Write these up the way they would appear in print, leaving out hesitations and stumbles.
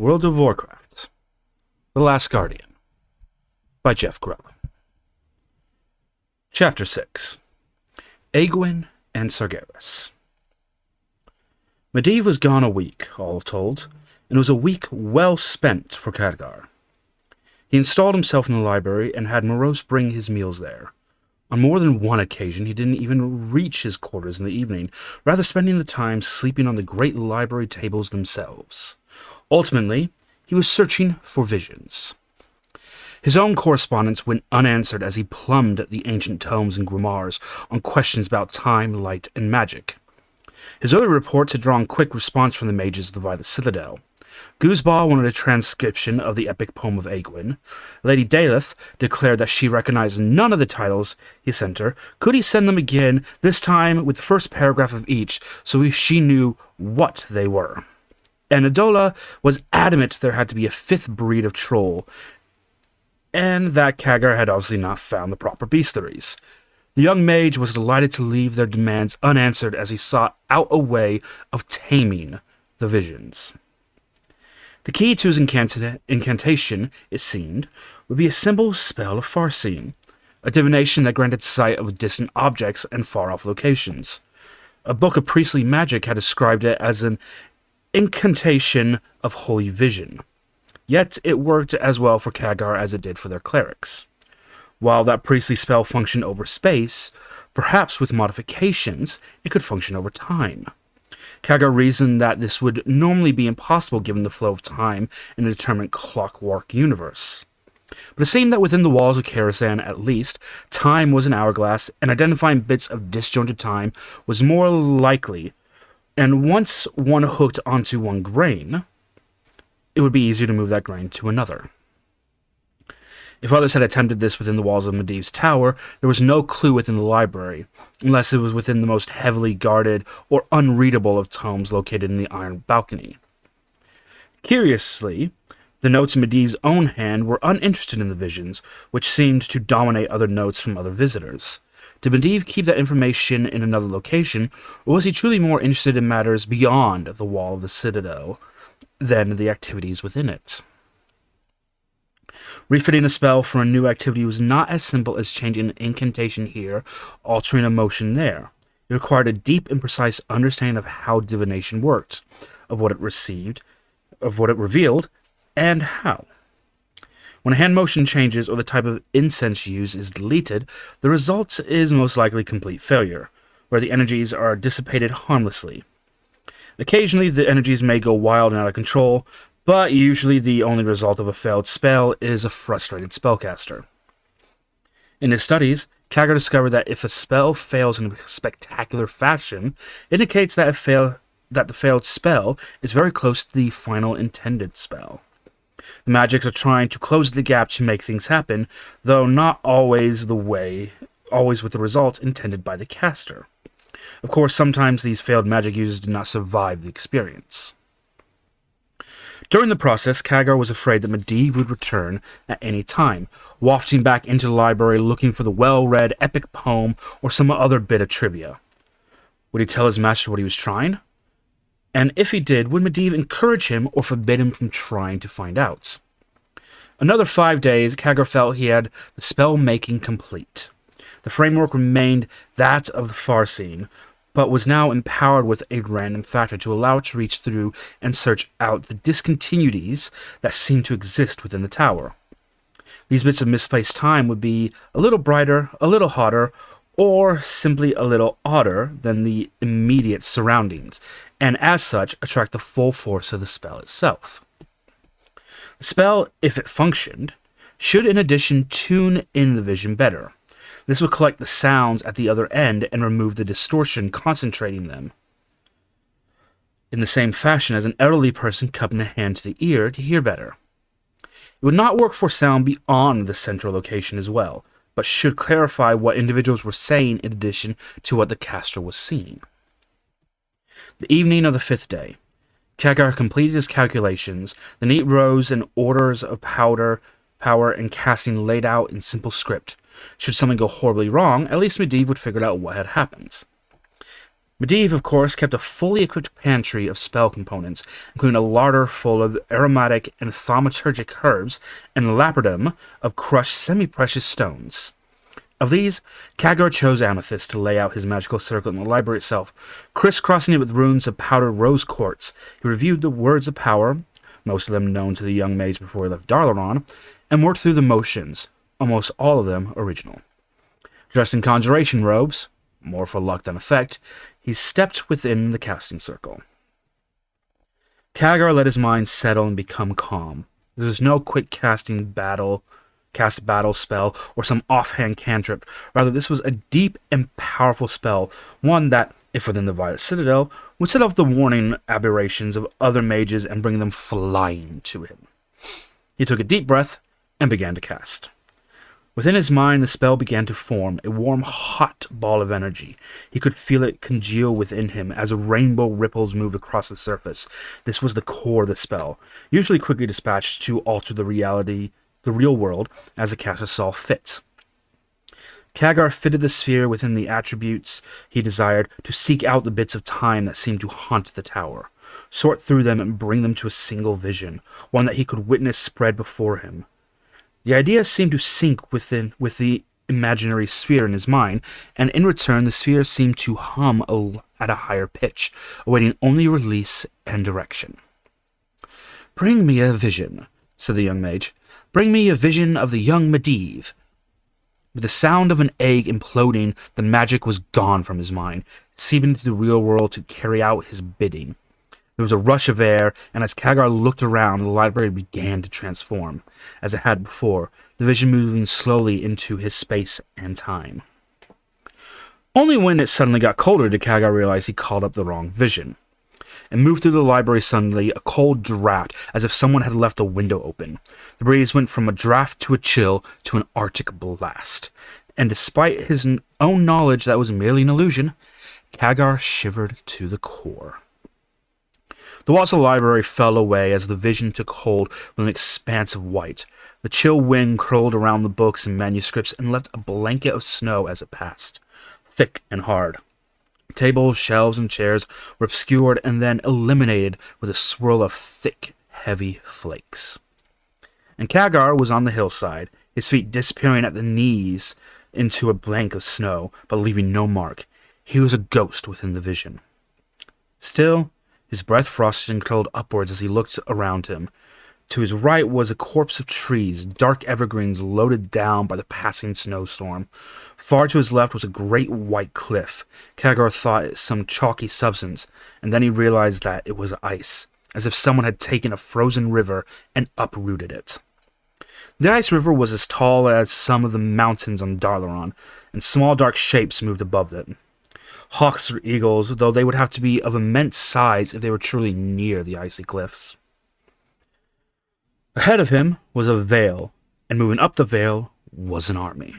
World of Warcraft, The Last Guardian, by Jeff Grubb. Chapter 6. Egwin and Sargeras. Medivh was gone a week, all told, and it was a week well spent for Khadgar. He installed himself in the library and had Morose bring his meals there. On more than one occasion, he didn't even reach his quarters in the evening, rather spending the time sleeping on the great library tables themselves. Ultimately, he was searching for visions. His own correspondence went unanswered as he plumbed the ancient tomes and grimoires on questions about time, light, and magic. His early reports had drawn quick response from the mages of the Violet Citadel. Guzbah wanted a transcription of the epic poem of Egwin. Lady Daleth declared that she recognized none of the titles he sent her. Could he send them again, this time with the first paragraph of each, so she knew what they were? And Adola was adamant there had to be a fifth breed of troll, and that Khadgar had obviously not found the proper bestiaries. The young mage was delighted to leave their demands unanswered as he sought out a way of taming the visions. The key to his incantation, it seemed, would be a simple spell of farseeing, a divination that granted sight of distant objects and far-off locations. A book of priestly magic had described it as an incantation of holy vision. Yet it worked as well for Khadgar as it did for their clerics. While that priestly spell functioned over space, perhaps with modifications, it could function over time. Khadgar reasoned that this would normally be impossible given the flow of time in a determined clockwork universe. But it seemed that within the walls of Kharasan, at least, time was an hourglass, and identifying bits of disjointed time was more likely. And once one hooked onto one grain, it would be easier to move that grain to another. If others had attempted this within the walls of Medivh's tower, there was no clue within the library, unless it was within the most heavily guarded or unreadable of tomes located in the iron balcony. Curiously, the notes in Medivh's own hand were uninterested in the visions, which seemed to dominate other notes from other visitors. Did Medivh keep that information in another location, or was he truly more interested in matters beyond the wall of the Citadel than the activities within it? Refitting a spell for a new activity was not as simple as changing an incantation here, altering a motion there. It required a deep and precise understanding of how divination worked, of what it revealed, and how. When a hand motion changes or the type of incense used is deleted, the result is most likely complete failure, where the energies are dissipated harmlessly. Occasionally, the energies may go wild and out of control, but usually the only result of a failed spell is a frustrated spellcaster. In his studies, Khadgar discovered that if a spell fails in a spectacular fashion, it indicates that the failed spell is very close to the final intended spell. The magics are trying to close the gap to make things happen, though not always with the results intended by the caster. Of course, sometimes these failed magic users do not survive the experience. During the process, Khadgar was afraid that Medivh would return at any time, wafting back into the library looking for the well-read epic poem or some other bit of trivia. Would he tell his master what he was trying? And if he did, would Medivh encourage him or forbid him from trying to find out? Another 5 days, Khadgar felt he had the spell-making complete. The framework remained that of the farseeing, but was now empowered with a random factor to allow it to reach through and search out the discontinuities that seemed to exist within the tower. These bits of misplaced time would be a little brighter, a little hotter, or simply a little odder than the immediate surroundings, and as such attract the full force of the spell itself. The spell, if it functioned, should in addition tune in the vision better. This would collect the sounds at the other end and remove the distortion concentrating them, in the same fashion as an elderly person cupping a hand to the ear to hear better. It would not work for sound beyond the central location as well, but should clarify what individuals were saying in addition to what the caster was seeing. The evening of the 5th day, Khadgar completed his calculations, the neat rows and orders of power and casting laid out in simple script. Should something go horribly wrong, at least Medivh would figure out what had happened. Medivh, of course, kept a fully equipped pantry of spell components, including a larder full of aromatic and thaumaturgic herbs and a lapidum of crushed semi-precious stones. Of these, Khadgar chose amethyst to lay out his magical circle in the library itself, crisscrossing it with runes of powdered rose quartz. He reviewed the words of power, most of them known to the young mage before he left Darlaron, and worked through the motions, almost all of them original. Dressed in conjuration robes, more for luck than effect, he stepped within the casting circle. Khadgar let his mind settle and become calm. There was no quick cast battle spell or some offhand cantrip. Rather, this was a deep and powerful spell, one that, if within the Violet Citadel, would set off the warning aberrations of other mages and bring them flying to him. He took a deep breath and began to cast. Within his mind, the spell began to form, a warm, hot ball of energy. He could feel it congeal within him as rainbow ripples moved across the surface. This was the core of the spell, usually quickly dispatched to alter the real world, as the caster saw fit. Khadgar fitted the sphere within the attributes he desired to seek out the bits of time that seemed to haunt the tower, sort through them and bring them to a single vision, one that he could witness spread before him. The idea seemed to sync with the imaginary sphere in his mind, and in return the sphere seemed to hum at a higher pitch, awaiting only release and direction. "Bring me a vision," said the young mage. "Bring me a vision of the young Medivh." With the sound of an egg imploding, the magic was gone from his mind, seeping into the real world to carry out his bidding. There was a rush of air, and as Khadgar looked around, the library began to transform, as it had before, the vision moving slowly into his space and time. Only when it suddenly got colder did Khadgar realize he called up the wrong vision. It moved through the library suddenly, a cold draft, as if someone had left a window open. The breeze went from a draft to a chill to an arctic blast, and despite his own knowledge that it was merely an illusion, Khadgar shivered to the core. The walls of the library fell away as the vision took hold with an expanse of white. The chill wind curled around the books and manuscripts and left a blanket of snow as it passed, thick and hard. Tables, shelves, and chairs were obscured and then eliminated with a swirl of thick, heavy flakes. And Khadgar was on the hillside, his feet disappearing at the knees into a blank of snow, but leaving no mark. He was a ghost within the vision. Still, his breath frosted and curled upwards as he looked around him. To his right was a corpse of trees, dark evergreens loaded down by the passing snowstorm. Far to his left was a great white cliff. Khadgar thought it some chalky substance, and then he realized that it was ice, as if someone had taken a frozen river and uprooted it. The ice river was as tall as some of the mountains on Darlaron, and small dark shapes moved above them. Hawks or eagles, though they would have to be of immense size if they were truly near the icy cliffs. Ahead of him was a vale, and moving up the vale was an army.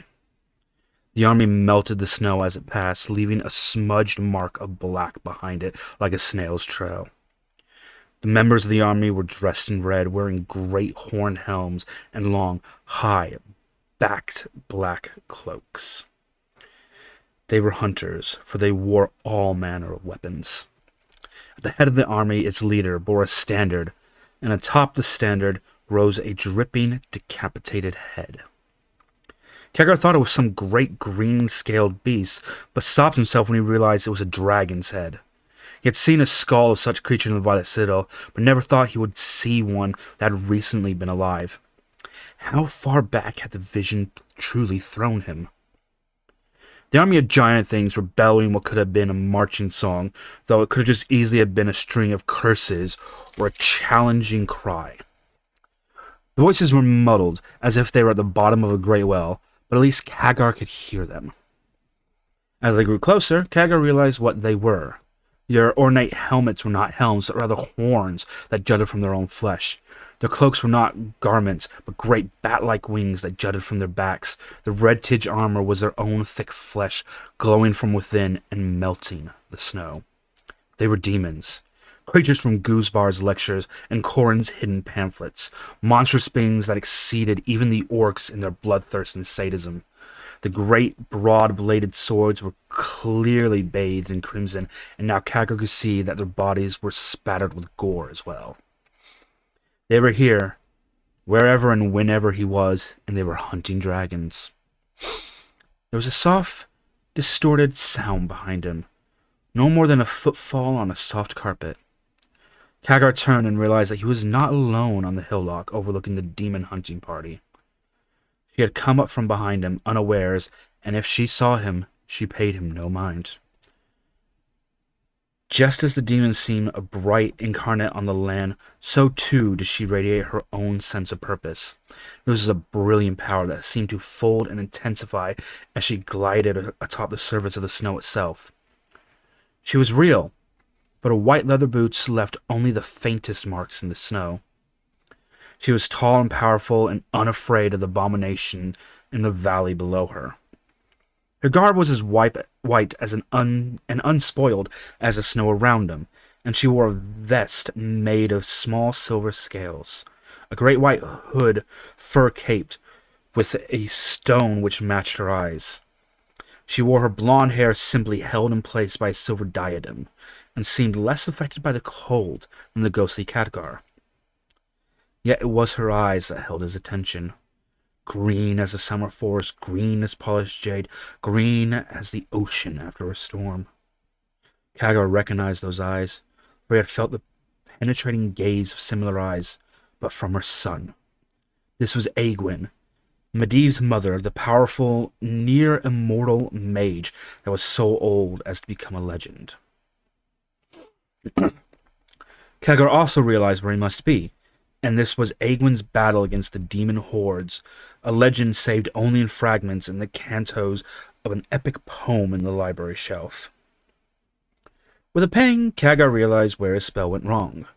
The army melted the snow as it passed, leaving a smudged mark of black behind it like a snail's trail. The members of the army were dressed in red, wearing great horned helms and long, high-backed black cloaks. They were hunters, for they wore all manner of weapons. At the head of the army, its leader bore a standard, and atop the standard rose a dripping, decapitated head. Khadgar thought it was some great green-scaled beast, but stopped himself when he realized it was a dragon's head. He had seen a skull of such creature in the Violet Citadel, but never thought he would see one that had recently been alive. How far back had the vision truly thrown him? The army of giant things were bellowing what could have been a marching song, though it could have just easily have been a string of curses or a challenging cry. The voices were muddled, as if they were at the bottom of a great well, but at least Khadgar could hear them. As they grew closer, Khadgar realized what they were. Their ornate helmets were not helms, but rather horns that jutted from their own flesh. Their cloaks were not garments, but great bat-like wings that jutted from their backs. The red-tinged armor was their own thick flesh, glowing from within and melting the snow. They were demons, creatures from Guzbar's lectures and Corrin's hidden pamphlets, monstrous beings that exceeded even the orcs in their bloodthirst and sadism. The great, broad-bladed swords were clearly bathed in crimson, and now Kagger could see that their bodies were spattered with gore as well. They were here, wherever and whenever he was, and they were hunting dragons. There was a soft, distorted sound behind him, no more than a footfall on a soft carpet. Kagger turned and realized that he was not alone on the hillock overlooking the demon hunting party. She had come up from behind him, unawares, and if she saw him, she paid him no mind. Just as the demon seemed a bright incarnate on the land, so too did she radiate her own sense of purpose. This was a brilliant power that seemed to fold and intensify as she glided atop the surface of the snow itself. She was real, but her white leather boots left only the faintest marks in the snow. She was tall and powerful and unafraid of the abomination in the valley below her. Her garb was as white as and unspoiled as the snow around them, and she wore a vest made of small silver scales, a great white hood fur-caped with a stone which matched her eyes. She wore her blonde hair simply held in place by a silver diadem, and seemed less affected by the cold than the ghostly Khadgar. Yet it was her eyes that held his attention. Green as a summer forest, green as polished jade, green as the ocean after a storm. Khadgar recognized those eyes, for he had felt the penetrating gaze of similar eyes, but from her son. This was Egwene, Medivh's mother, the powerful, near-immortal mage that was so old as to become a legend. Khadgar also realized where he must be, and this was Egwene's battle against the demon hordes, a legend saved only in fragments in the cantos of an epic poem in the library shelf. With a pang, Khadgar realized where his spell went wrong.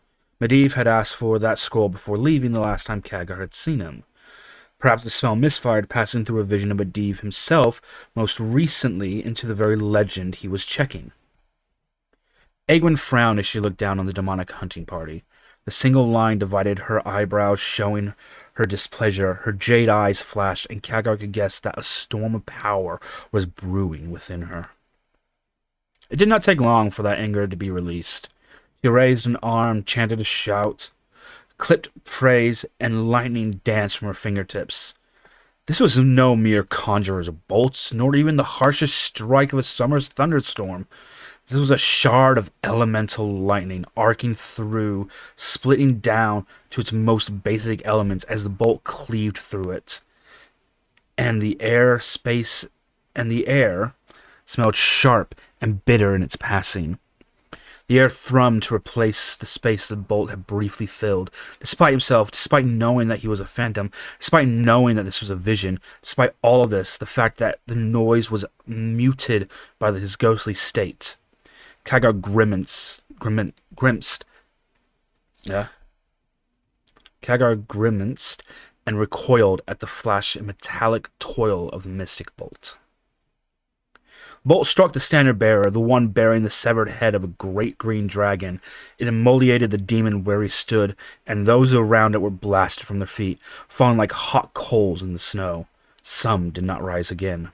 Medivh had asked for that scroll before leaving the last time Khadgar had seen him. Perhaps the spell misfired, passing through a vision of Medivh himself, most recently into the very legend he was checking. Egwene frowned as she looked down on the demonic hunting party. The single line divided her eyebrows, showing her displeasure. Her jade eyes flashed, and Khadgar could guess that a storm of power was brewing within her. It did not take long for that anger to be released. She raised an arm, chanted a shout, clipped praise, and lightning danced from her fingertips. This was no mere conjurer's bolts, nor even the harshest strike of a summer's thunderstorm. This was a shard of elemental lightning, arcing through, splitting down to its most basic elements as the bolt cleaved through it. And the air smelled sharp and bitter in its passing. The air thrummed to replace the space the bolt had briefly filled. Despite himself, despite knowing that he was a phantom, despite knowing that this was a vision, despite all of this, the fact that the noise was muted by his ghostly state, Khadgar grimaced and recoiled at the flash and metallic toil of the mystic bolt. Bolt struck the standard bearer, the one bearing the severed head of a great green dragon. It immolated the demon where he stood, and those around it were blasted from their feet, falling like hot coals in the snow. Some did not rise again.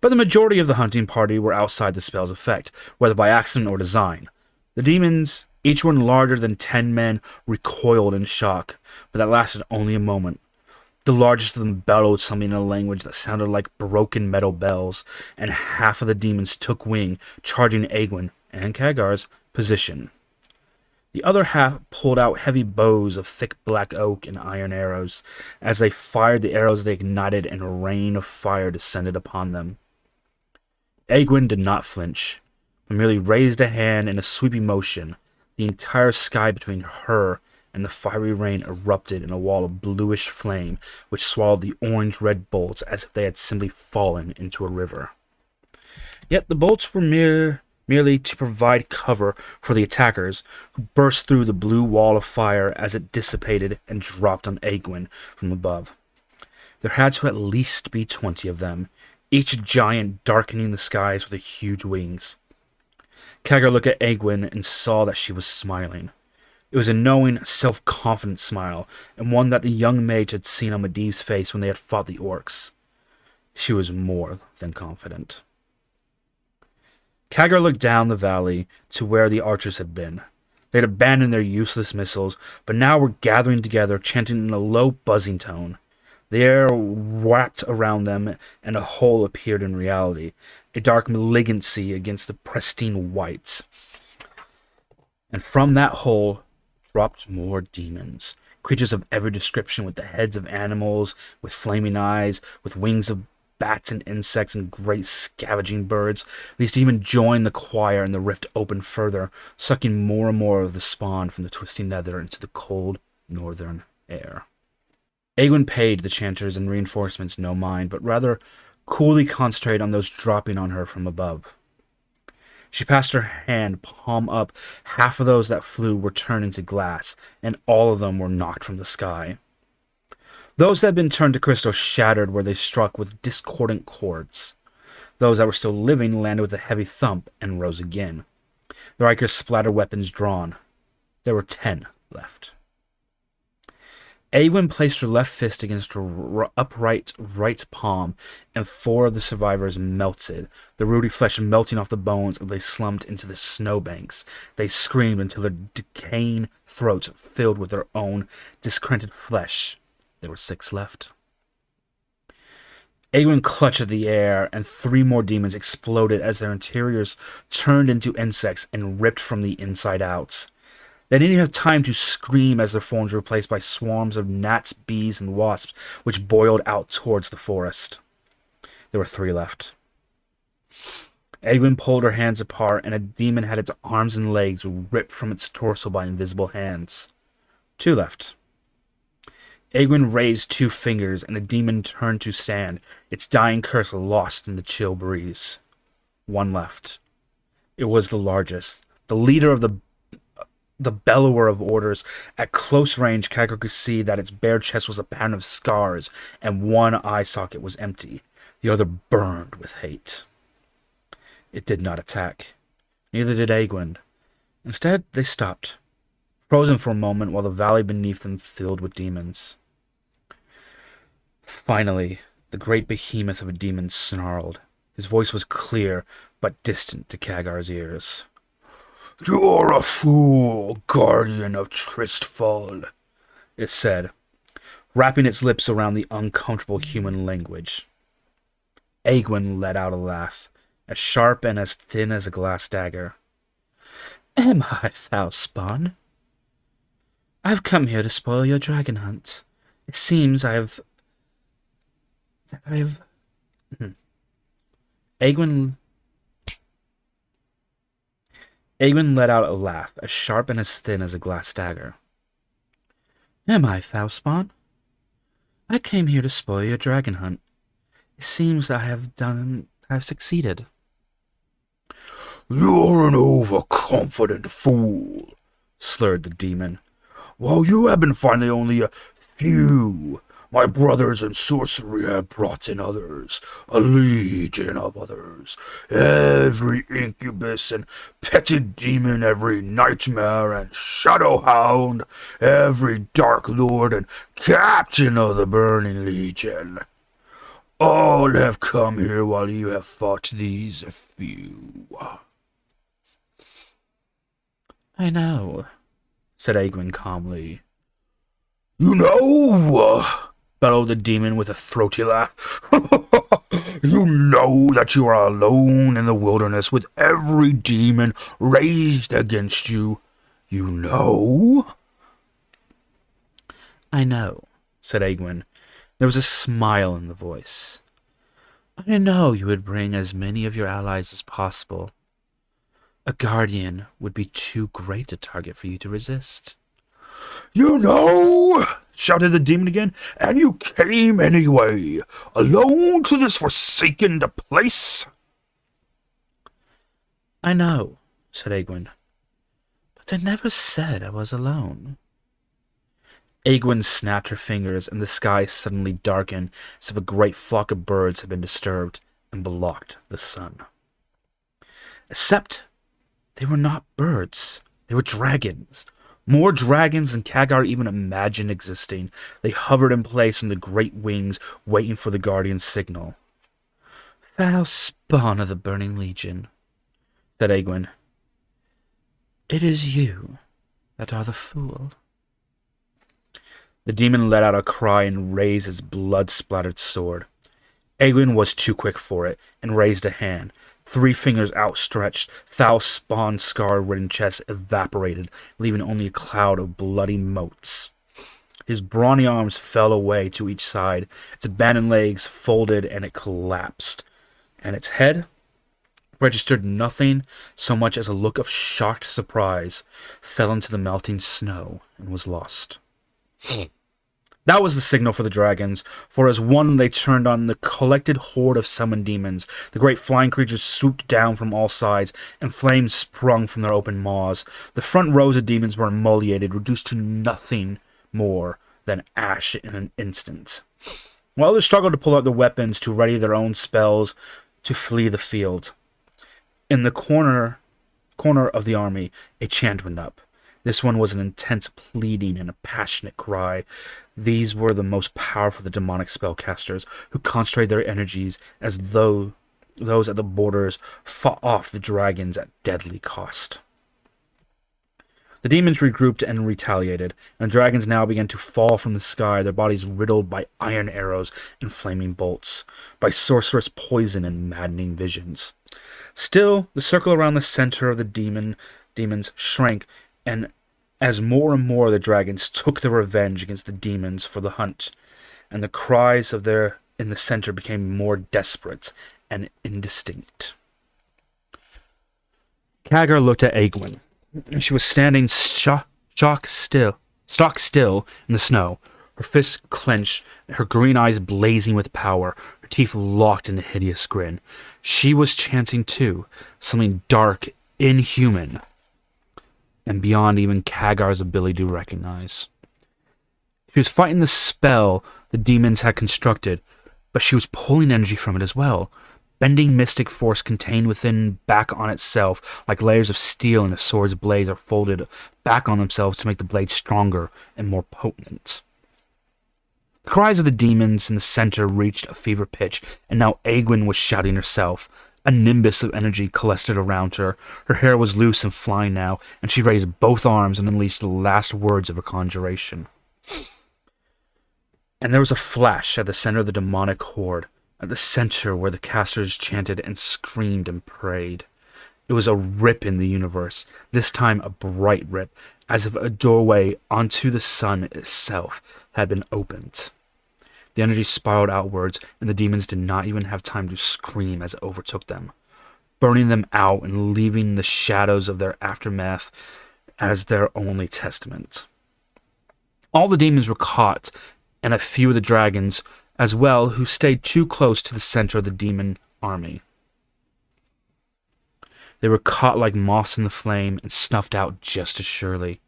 But the majority of the hunting party were outside the spell's effect, whether by accident or design. The demons, each one larger than 10 men, recoiled in shock, but that lasted only a moment. The largest of them bellowed something in a language that sounded like broken metal bells, and half of the demons took wing, charging Egwene and Khadgar's position. The other half pulled out heavy bows of thick black oak and iron arrows. As they fired the arrows, they ignited, and a rain of fire descended upon them. Egwene did not flinch, but merely raised a hand in a sweeping motion. The entire sky between her and the fiery rain erupted in a wall of bluish flame, which swallowed the orange-red bolts as if they had simply fallen into a river. Yet the bolts were merely to provide cover for the attackers, who burst through the blue wall of fire as it dissipated and dropped on Egwene from above. There had to at least be 20 of them, each giant darkening the skies with their huge wings. Khadgar looked at Egwene and saw that she was smiling. It was a knowing, self-confident smile, and one that the young mage had seen on Medivh's face when they had fought the orcs. She was more than confident. Khadgar looked down the valley to where the archers had been. They had abandoned their useless missiles, but now were gathering together, chanting in a low, buzzing tone. The air wrapped around them, and a hole appeared in reality, a dark malignancy against the pristine whites. And from that hole dropped more demons, creatures of every description, with the heads of animals, with flaming eyes, with wings of bats and insects and great scavenging birds. These demons joined the choir, and the rift opened further, sucking more and more of the spawn from the twisting nether into the cold northern air. Aegwynn paid the chanters and reinforcements no mind, but rather coolly concentrated on those dropping on her from above. She passed her hand, palm up. Half of those that flew were turned into glass, and all of them were knocked from the sky. Those that had been turned to crystal shattered where they struck with discordant chords. Those that were still living landed with a heavy thump and rose again. The Rikers splattered weapons drawn. There were 10 left. Aegwynn placed her left fist against her upright right palm, and 4 of the survivors melted, the ruddy flesh melting off the bones as they slumped into the snowbanks. They screamed until their decaying throats filled with their own discredited flesh. There were 6 left. Aegwynn clutched at the air, and 3 more demons exploded as their interiors turned into insects and ripped from the inside out. They didn't even have time to scream as their forms were replaced by swarms of gnats, bees, and wasps, which boiled out towards the forest. There were 3 left. Aegwynn pulled her hands apart, and a demon had its arms and legs ripped from its torso by invisible hands. 2 left. Aegwynn raised 2 fingers, and the demon turned to stand, its dying curse lost in the chill breeze. 1 left. It was the largest, the leader of the bellower of orders. At close range, Khadgar could see that its bare chest was a pattern of scars, and one eye socket was empty. The other burned with hate. It did not attack. Neither did Aegwynn. Instead, they stopped, frozen for a moment while the valley beneath them filled with demons. Finally, the great behemoth of a demon snarled. His voice was clear, but distant to Khadgar's ears. "You're a fool, guardian of Tristfall," it said, wrapping its lips around the uncomfortable human language. Aegwynn let out a laugh, as sharp and as thin as a glass dagger. "Am I foul spawn? I've come here to spoil your dragon hunt. It seems I've... Aegwynn let out a laugh, as sharp and as thin as a glass dagger. "Am I foul spawn? I came here to spoil your dragon hunt. It seems I've succeeded." "You're an overconfident fool," slurred the demon. "While you have been finding only a few, my brothers in sorcery have brought in others, a legion of others. Every incubus and petted demon, every nightmare and shadowhound, every dark lord and captain of the burning legion. All have come here while you have fought these few." "I know," said Aegwynn calmly. "You know?" bellowed the demon with a throaty laugh. "You know that you are alone in the wilderness with every demon raised against you. You know?" "I know," said Aegwynn. There was a smile in the voice. "I know you would bring as many of your allies as possible. A guardian would be too great a target for you to resist." "You know?" shouted the demon again. "And you came anyway, alone to this forsaken place." "I know," said Aegwynn. "But I never said I was alone." Aegwynn snapped her fingers, and the sky suddenly darkened as if a great flock of birds had been disturbed and blocked the sun. Except they were not birds. They were dragons. More dragons than Kagar even imagined existing. They hovered in place on the great wings, waiting for the Guardian's signal. "Foul spawn of the Burning Legion," said Egwin. "It is you that are the fool." The demon let out a cry and raised his blood-splattered sword. Egwin was too quick for it, and raised a hand. 3 fingers outstretched, foul spawn scar-ridden chest evaporated, leaving only a cloud of bloody motes. His brawny arms fell away to each side, its abandoned legs folded, and it collapsed. And its head registered nothing so much as a look of shocked surprise, fell into the melting snow, and was lost. That was the signal for the dragons, for as one they turned on the collected horde of summoned demons. The great flying creatures swooped down from all sides, and flames sprung from their open maws. The front rows of demons were emoliated, reduced to nothing more than ash in an instant, while others struggled to pull out their weapons to ready their own spells to flee the field. In the corner of the army, a chant went up. This one was an intense pleading and a passionate cry. These were the most powerful of the demonic spellcasters, who concentrated their energies as though those at the borders fought off the dragons at deadly cost. The demons regrouped and retaliated, and the dragons now began to fall from the sky, their bodies riddled by iron arrows and flaming bolts, by sorcerous poison and maddening visions. Still, the circle around the center of the demons shrank, and as more and more the dragons took their revenge against the demons for the hunt, and the cries of their in the center became more desperate and indistinct. Kagar looked at Egwin. She was standing stock still in the snow, her fists clenched, her green eyes blazing with power, her teeth locked in a hideous grin. She was chanting too, something dark, inhuman, and beyond even Kagar's ability to recognize. She was fighting the spell the demons had constructed, but she was pulling energy from it as well, bending mystic force contained within back on itself, like layers of steel in a sword's blades are folded back on themselves to make the blade stronger and more potent. The cries of the demons in the center reached a fever pitch, and now Egwin was shouting herself. A nimbus of energy clustered around her. Her hair was loose and flying now, and she raised both arms and unleashed the last words of her conjuration. And there was a flash at the center of the demonic horde, at the center where the casters chanted and screamed and prayed. It was a rip in the universe, this time a bright rip, as if a doorway onto the sun itself had been opened. The energy spiraled outwards, and the demons did not even have time to scream as it overtook them, burning them out and leaving the shadows of their aftermath as their only testament. All the demons were caught, and a few of the dragons as well, who stayed too close to the center of the demon army. They were caught like moths in the flame and snuffed out just as surely.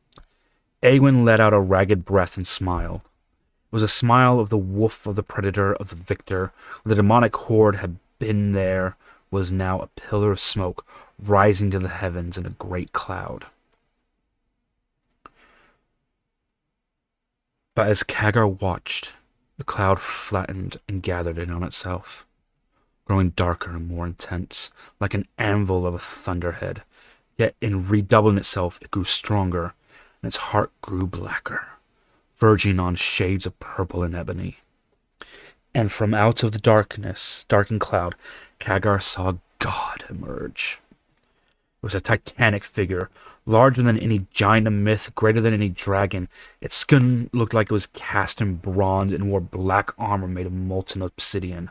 Egwin let out a ragged breath and smiled. It was a smile of the wolf of the predator of the victor. The demonic horde had been there, was now a pillar of smoke rising to the heavens in a great cloud. But as Kagar watched, the cloud flattened and gathered in on itself, growing darker and more intense, like an anvil of a thunderhead. Yet in redoubling itself, it grew stronger, and its heart grew blacker, verging on shades of purple and ebony. And from out of the darkened cloud, Kagar saw God emerge. It was a titanic figure, larger than any giant of myth, greater than any dragon. Its skin looked like it was cast in bronze and wore black armor made of molten obsidian.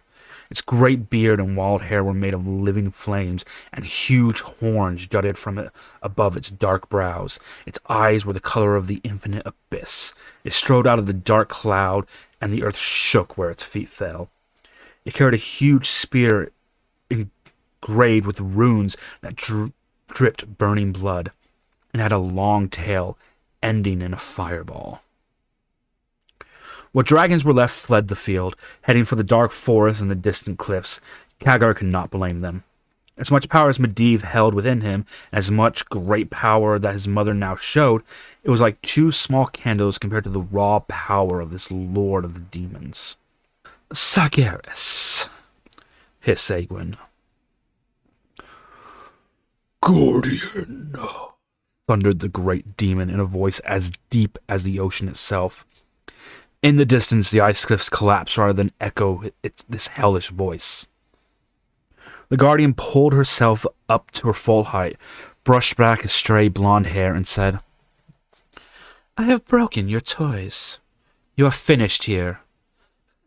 Its great beard and wild hair were made of living flames, and huge horns jutted from it above its dark brows. Its eyes were the color of the infinite abyss. It strode out of the dark cloud, and the earth shook where its feet fell. It carried a huge spear engraved with runes that dripped burning blood, and had a long tail ending in a fireball. What dragons were left fled the field, heading for the dark forest and the distant cliffs. Kagar could not blame them. As much power as Medivh held within him, and as much great power that his mother now showed, it was like two small candles compared to the raw power of this lord of the demons. Sargeras, hissed Egwin. Guardian, Thundered the great demon in a voice as deep as the ocean itself. In the distance, the ice cliffs collapsed rather than echo this hellish voice. The guardian pulled herself up to her full height, brushed back his stray blonde hair, and said, I have broken your toys. You are finished here.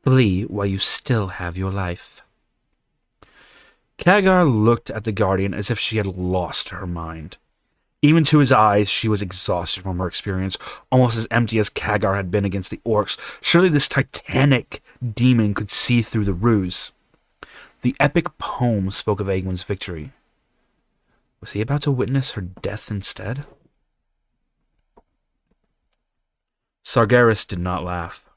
Flee while you still have your life. Khadgar looked at the guardian as if she had lost her mind. Even to his eyes, she was exhausted from her experience, almost as empty as Khadgar had been against the orcs. Surely this titanic demon could see through the ruse. The epic poem spoke of Egwin's victory. Was he about to witness her death instead? Sargeras did not laugh,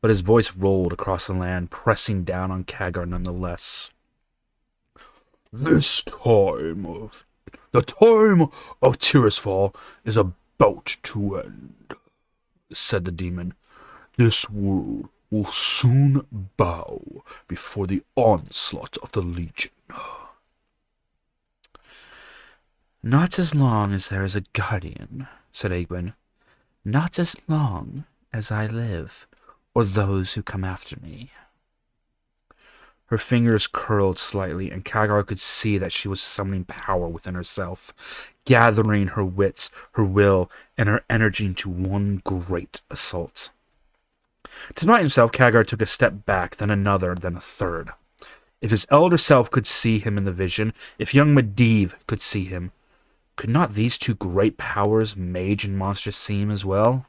but his voice rolled across the land, pressing down on Khadgar nonetheless. The time of Tirisfal is about to end, said the demon. This world will soon bow before the onslaught of the Legion. Not as long as there is a guardian, said Egwin. Not as long as I live, or those who come after me. Her fingers curled slightly, and Khadgar could see that she was summoning power within herself, gathering her wits, her will, and her energy into one great assault. Despite himself, Khadgar took a step back, then another, then a third. If his elder self could see him in the vision, if young Medivh could see him, could not these two great powers, mage and monster, see him as well?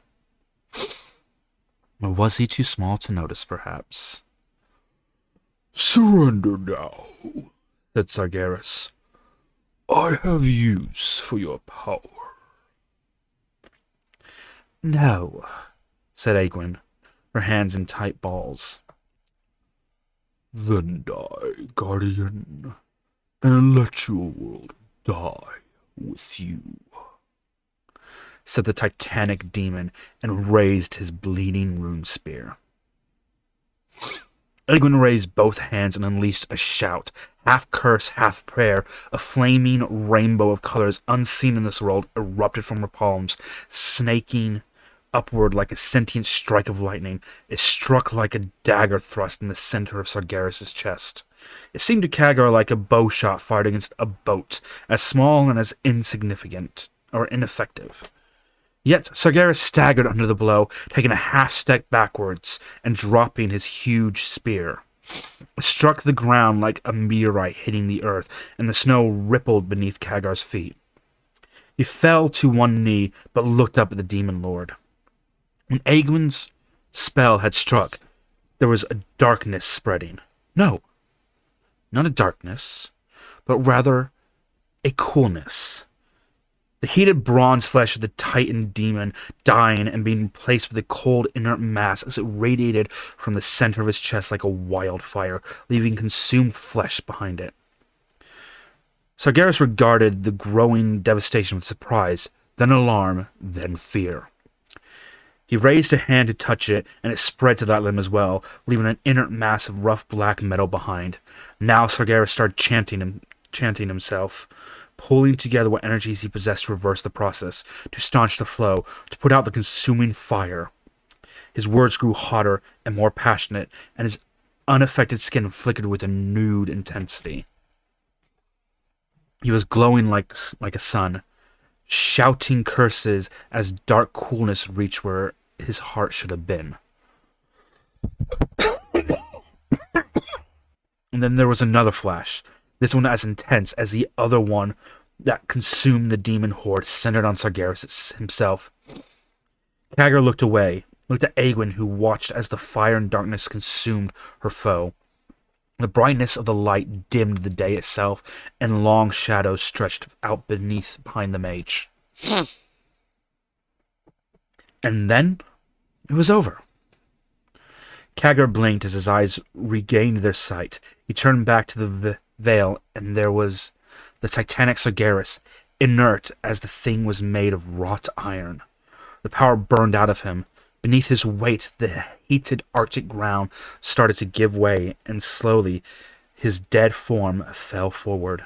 Or was he too small to notice, perhaps? Surrender now, said Sargeras. I have use for your power. No, said Egwin, her hands in tight balls. Then die, Guardian, and let your world die with you, said the titanic demon, and raised his bleeding rune spear. Egwin raised both hands and unleashed a shout, half curse, half prayer. A flaming rainbow of colors unseen in this world erupted from her palms, snaking upward like a sentient strike of lightning. It struck like a dagger thrust in the center of Sargeras' chest. It seemed to Khadgar like a bow shot fired against a boat, as small and as insignificant, or ineffective. Yet Sargeras staggered under the blow, taking a half-step backwards and dropping his huge spear. It struck the ground like a meteorite hitting the earth, and the snow rippled beneath Khadgar's feet. He fell to one knee, but looked up at the demon lord. When Egwin's spell had struck, there was a darkness spreading. No, not a darkness, but rather a coolness. The heated bronze flesh of the Titan demon dying and being replaced with a cold, inert mass as it radiated from the center of his chest like a wildfire, leaving consumed flesh behind it. Sargeras regarded the growing devastation with surprise, then alarm, then fear. He raised a hand to touch it, and it spread to that limb as well, leaving an inert mass of rough black metal behind. Now Sargeras started chanting himself, pulling together what energies he possessed to reverse the process, to staunch the flow, to put out the consuming fire. His words grew hotter and more passionate, and his unaffected skin flickered with a renewed intensity. He was glowing like a sun, shouting curses as dark coolness reached where his heart should have been. And then there was another flash, this one as intense as the other one that consumed the demon horde centered on Sargeras himself. Khadgar looked away, looked at Egwin, who watched as the fire and darkness consumed her foe. The brightness of the light dimmed the day itself, and long shadows stretched out behind the mage. And then it was over. Khadgar blinked as his eyes regained their sight. He turned back to the veil, and there was the titanic Sargeras, inert as the thing was made of wrought iron. The power burned out of him. Beneath his weight, the heated Arctic ground started to give way, and slowly his dead form fell forward.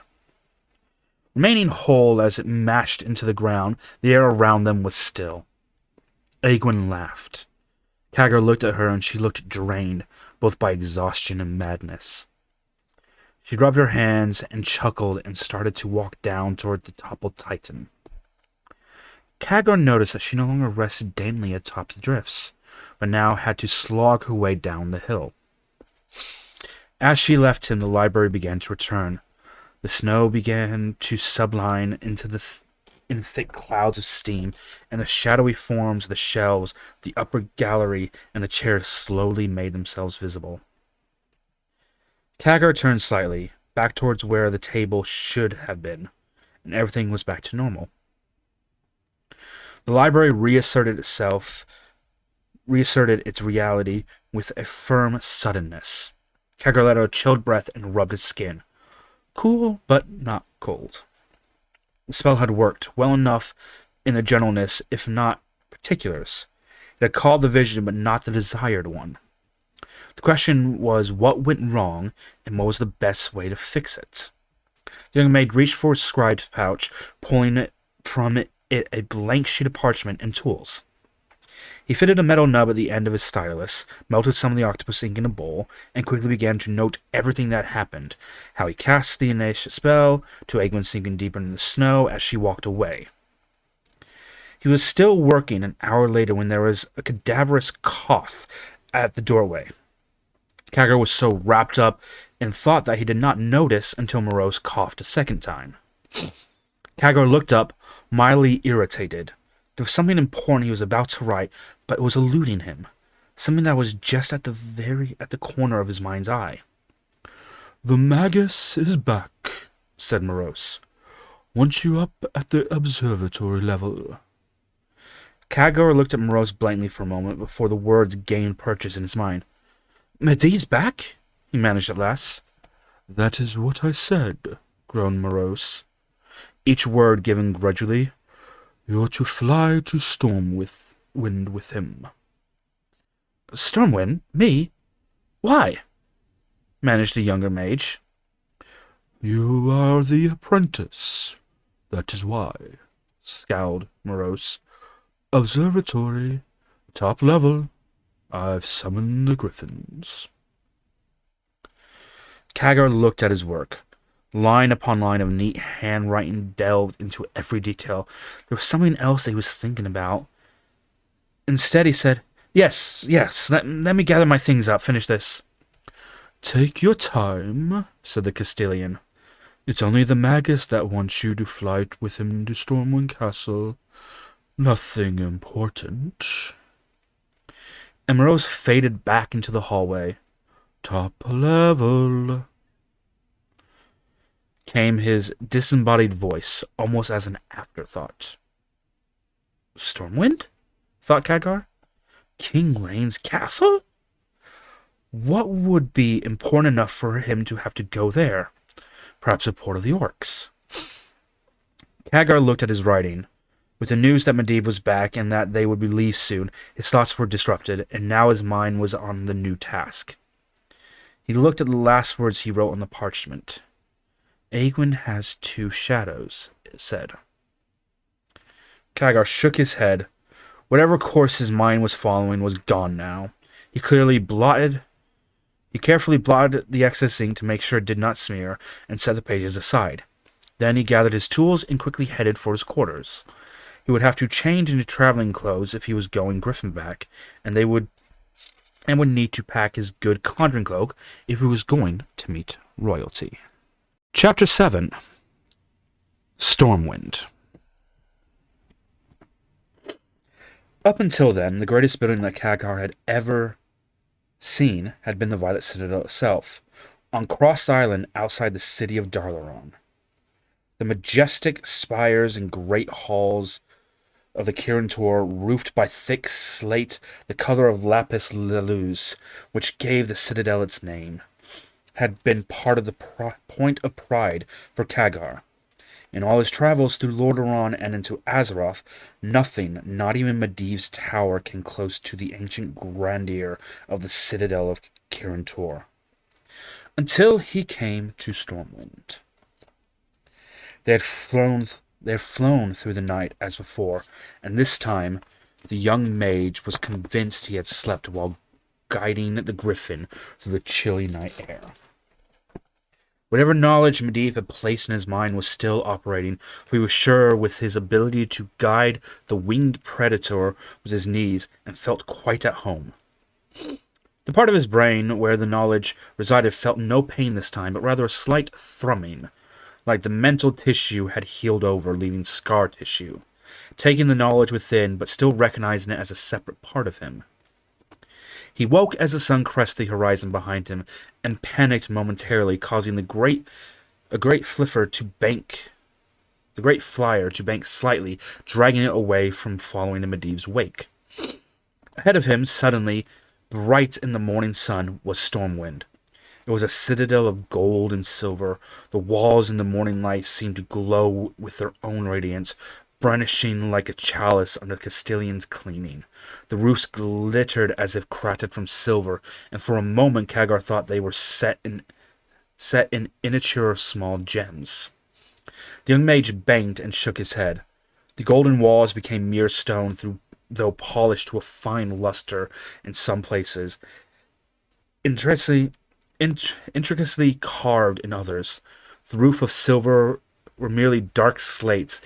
Remaining whole as it mashed into the ground, the air around them was still. Egwene laughed. Kaggar looked at her, and she looked drained, both by exhaustion and madness. She rubbed her hands and chuckled and started to walk down toward the toppled Titan. Kaggar noticed that she no longer rested daintily atop the drifts, but now had to slog her way down the hill. As she left him, the library began to return. The snow began to subline into in thick clouds of steam, and the shadowy forms of the shelves, the upper gallery, and the chairs slowly made themselves visible. Kaggar turned slightly, back towards where the table should have been, and everything was back to normal. The library reasserted its reality with a firm suddenness. Kaggar let out a chilled breath and rubbed his skin. Cool, but not cold. The spell had worked well enough in the generalness, if not particulars. It had called the vision, but not the desired one. The question was what went wrong, and what was the best way to fix it. The young maid reached for his scribe's pouch, pulling from it a blank sheet of parchment and tools. He fitted a metal nub at the end of his stylus, melted some of the octopus ink in a bowl, and quickly began to note everything that happened, how he cast the initial spell, to Egwene sinking deeper into the snow as she walked away. He was still working an hour later when there was a cadaverous cough at the doorway. Kaggar was so wrapped up in thought that he did not notice until Morose coughed a second time. Kaggar looked up, mildly irritated. There was something important he was about to write, but it was eluding him. Something that was just at the corner of his mind's eye. "The Magus is back," said Morose. "Want you up at the observatory level." Kaggar looked at Morose blankly for a moment before the words gained purchase in his mind. "Medivh's back?" he managed at last. "That is what I said," groaned Morose, each word given grudgingly. "You're to fly to Stormwind with him." "Stormwind? Me? Why?" managed the younger mage. "You are the apprentice. That is why," scowled Morose. "Observatory, top level. I've summoned the griffins." Kaggar looked at his work. Line upon line of neat handwriting delved into every detail. There was something else that he was thinking about. Instead, he said, Yes, let me gather my things up, finish this." "Take your time," said the Castilian. "It's only the Magus that wants you to fly with him to Stormwind Castle. Nothing important." And Morose faded back into the hallway. "Top level," came his disembodied voice, almost as an afterthought. Stormwind? thought Kaggar. King Lane's castle? What would be important enough for him to have to go there? Perhaps a port of the Orcs. Kaggar looked at his writing. With the news that Medivh was back and that they would be leave soon, his thoughts were disrupted, and now his mind was on the new task. He looked at the last words he wrote on the parchment. "Egwene has two shadows," it said. Kaggar shook his head. Whatever course his mind was following was gone now. He carefully blotted the excess ink to make sure it did not smear, and set the pages aside. Then he gathered his tools and quickly headed for his quarters. He would have to change into traveling clothes if he was going Griffinback, and would need to pack his good conjuring cloak if he was going to meet royalty. Chapter 7. Stormwind. Up until then, the greatest building that Kaggar had ever seen had been the Violet Citadel itself, on Cross Island outside the city of Darlaron. The majestic spires and great halls of the Kirin Tor, roofed by thick slate the color of lapis lazuli, which gave the citadel its name. had been part of the point of pride for Khadgar. In all his travels through Lordaeron and into Azeroth, nothing, not even Medivh's tower, came close to the ancient grandeur of the citadel of Kirin Tor. Until he came to Stormwind. They had flown through the night as before, and this time the young mage was convinced he had slept while guiding the griffin through the chilly night air. Whatever knowledge Medivh had placed in his mind was still operating, for he was sure with his ability to guide the winged predator with his knees and felt quite at home. The part of his brain where the knowledge resided felt no pain this time, but rather a slight thrumming, like the mental tissue had healed over, leaving scar tissue, taking the knowledge within, but still recognizing it as a separate part of him. He woke as the sun crested the horizon behind him, and panicked momentarily, causing the great flyer to bank slightly, dragging it away from following in Medivh's wake. Ahead of him, suddenly, bright in the morning sun, was Stormwind. It was a citadel of gold and silver. The walls in the morning light seemed to glow with their own radiance, brandishing like a chalice under Castilian's cleaning. The roofs glittered as if crafted from silver, and for a moment Khadgar thought they were set in miniature small gems. The young mage banged and shook his head. The golden walls became mere stone, though polished to a fine luster in some places, intricately carved in others. The roof of silver were merely dark slates,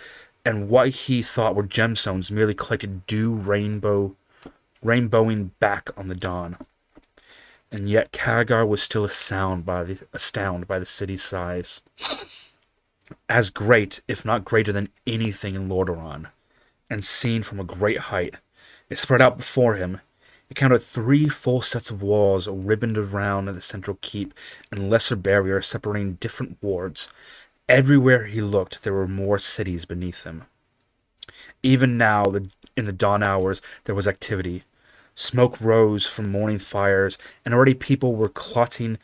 and what he thought were gemstones merely collected dew rainbowing back on the dawn. And yet Khadgar was still astounded by the city's size. As great, if not greater than anything in Lordaeron, and seen from a great height. It spread out before him. He counted 3 full sets of walls ribboned around the central keep, and lesser barriers separating different wards. Everywhere he looked, there were more cities beneath him. Even now, in the dawn hours, there was activity. Smoke rose from morning fires, and already people were clotting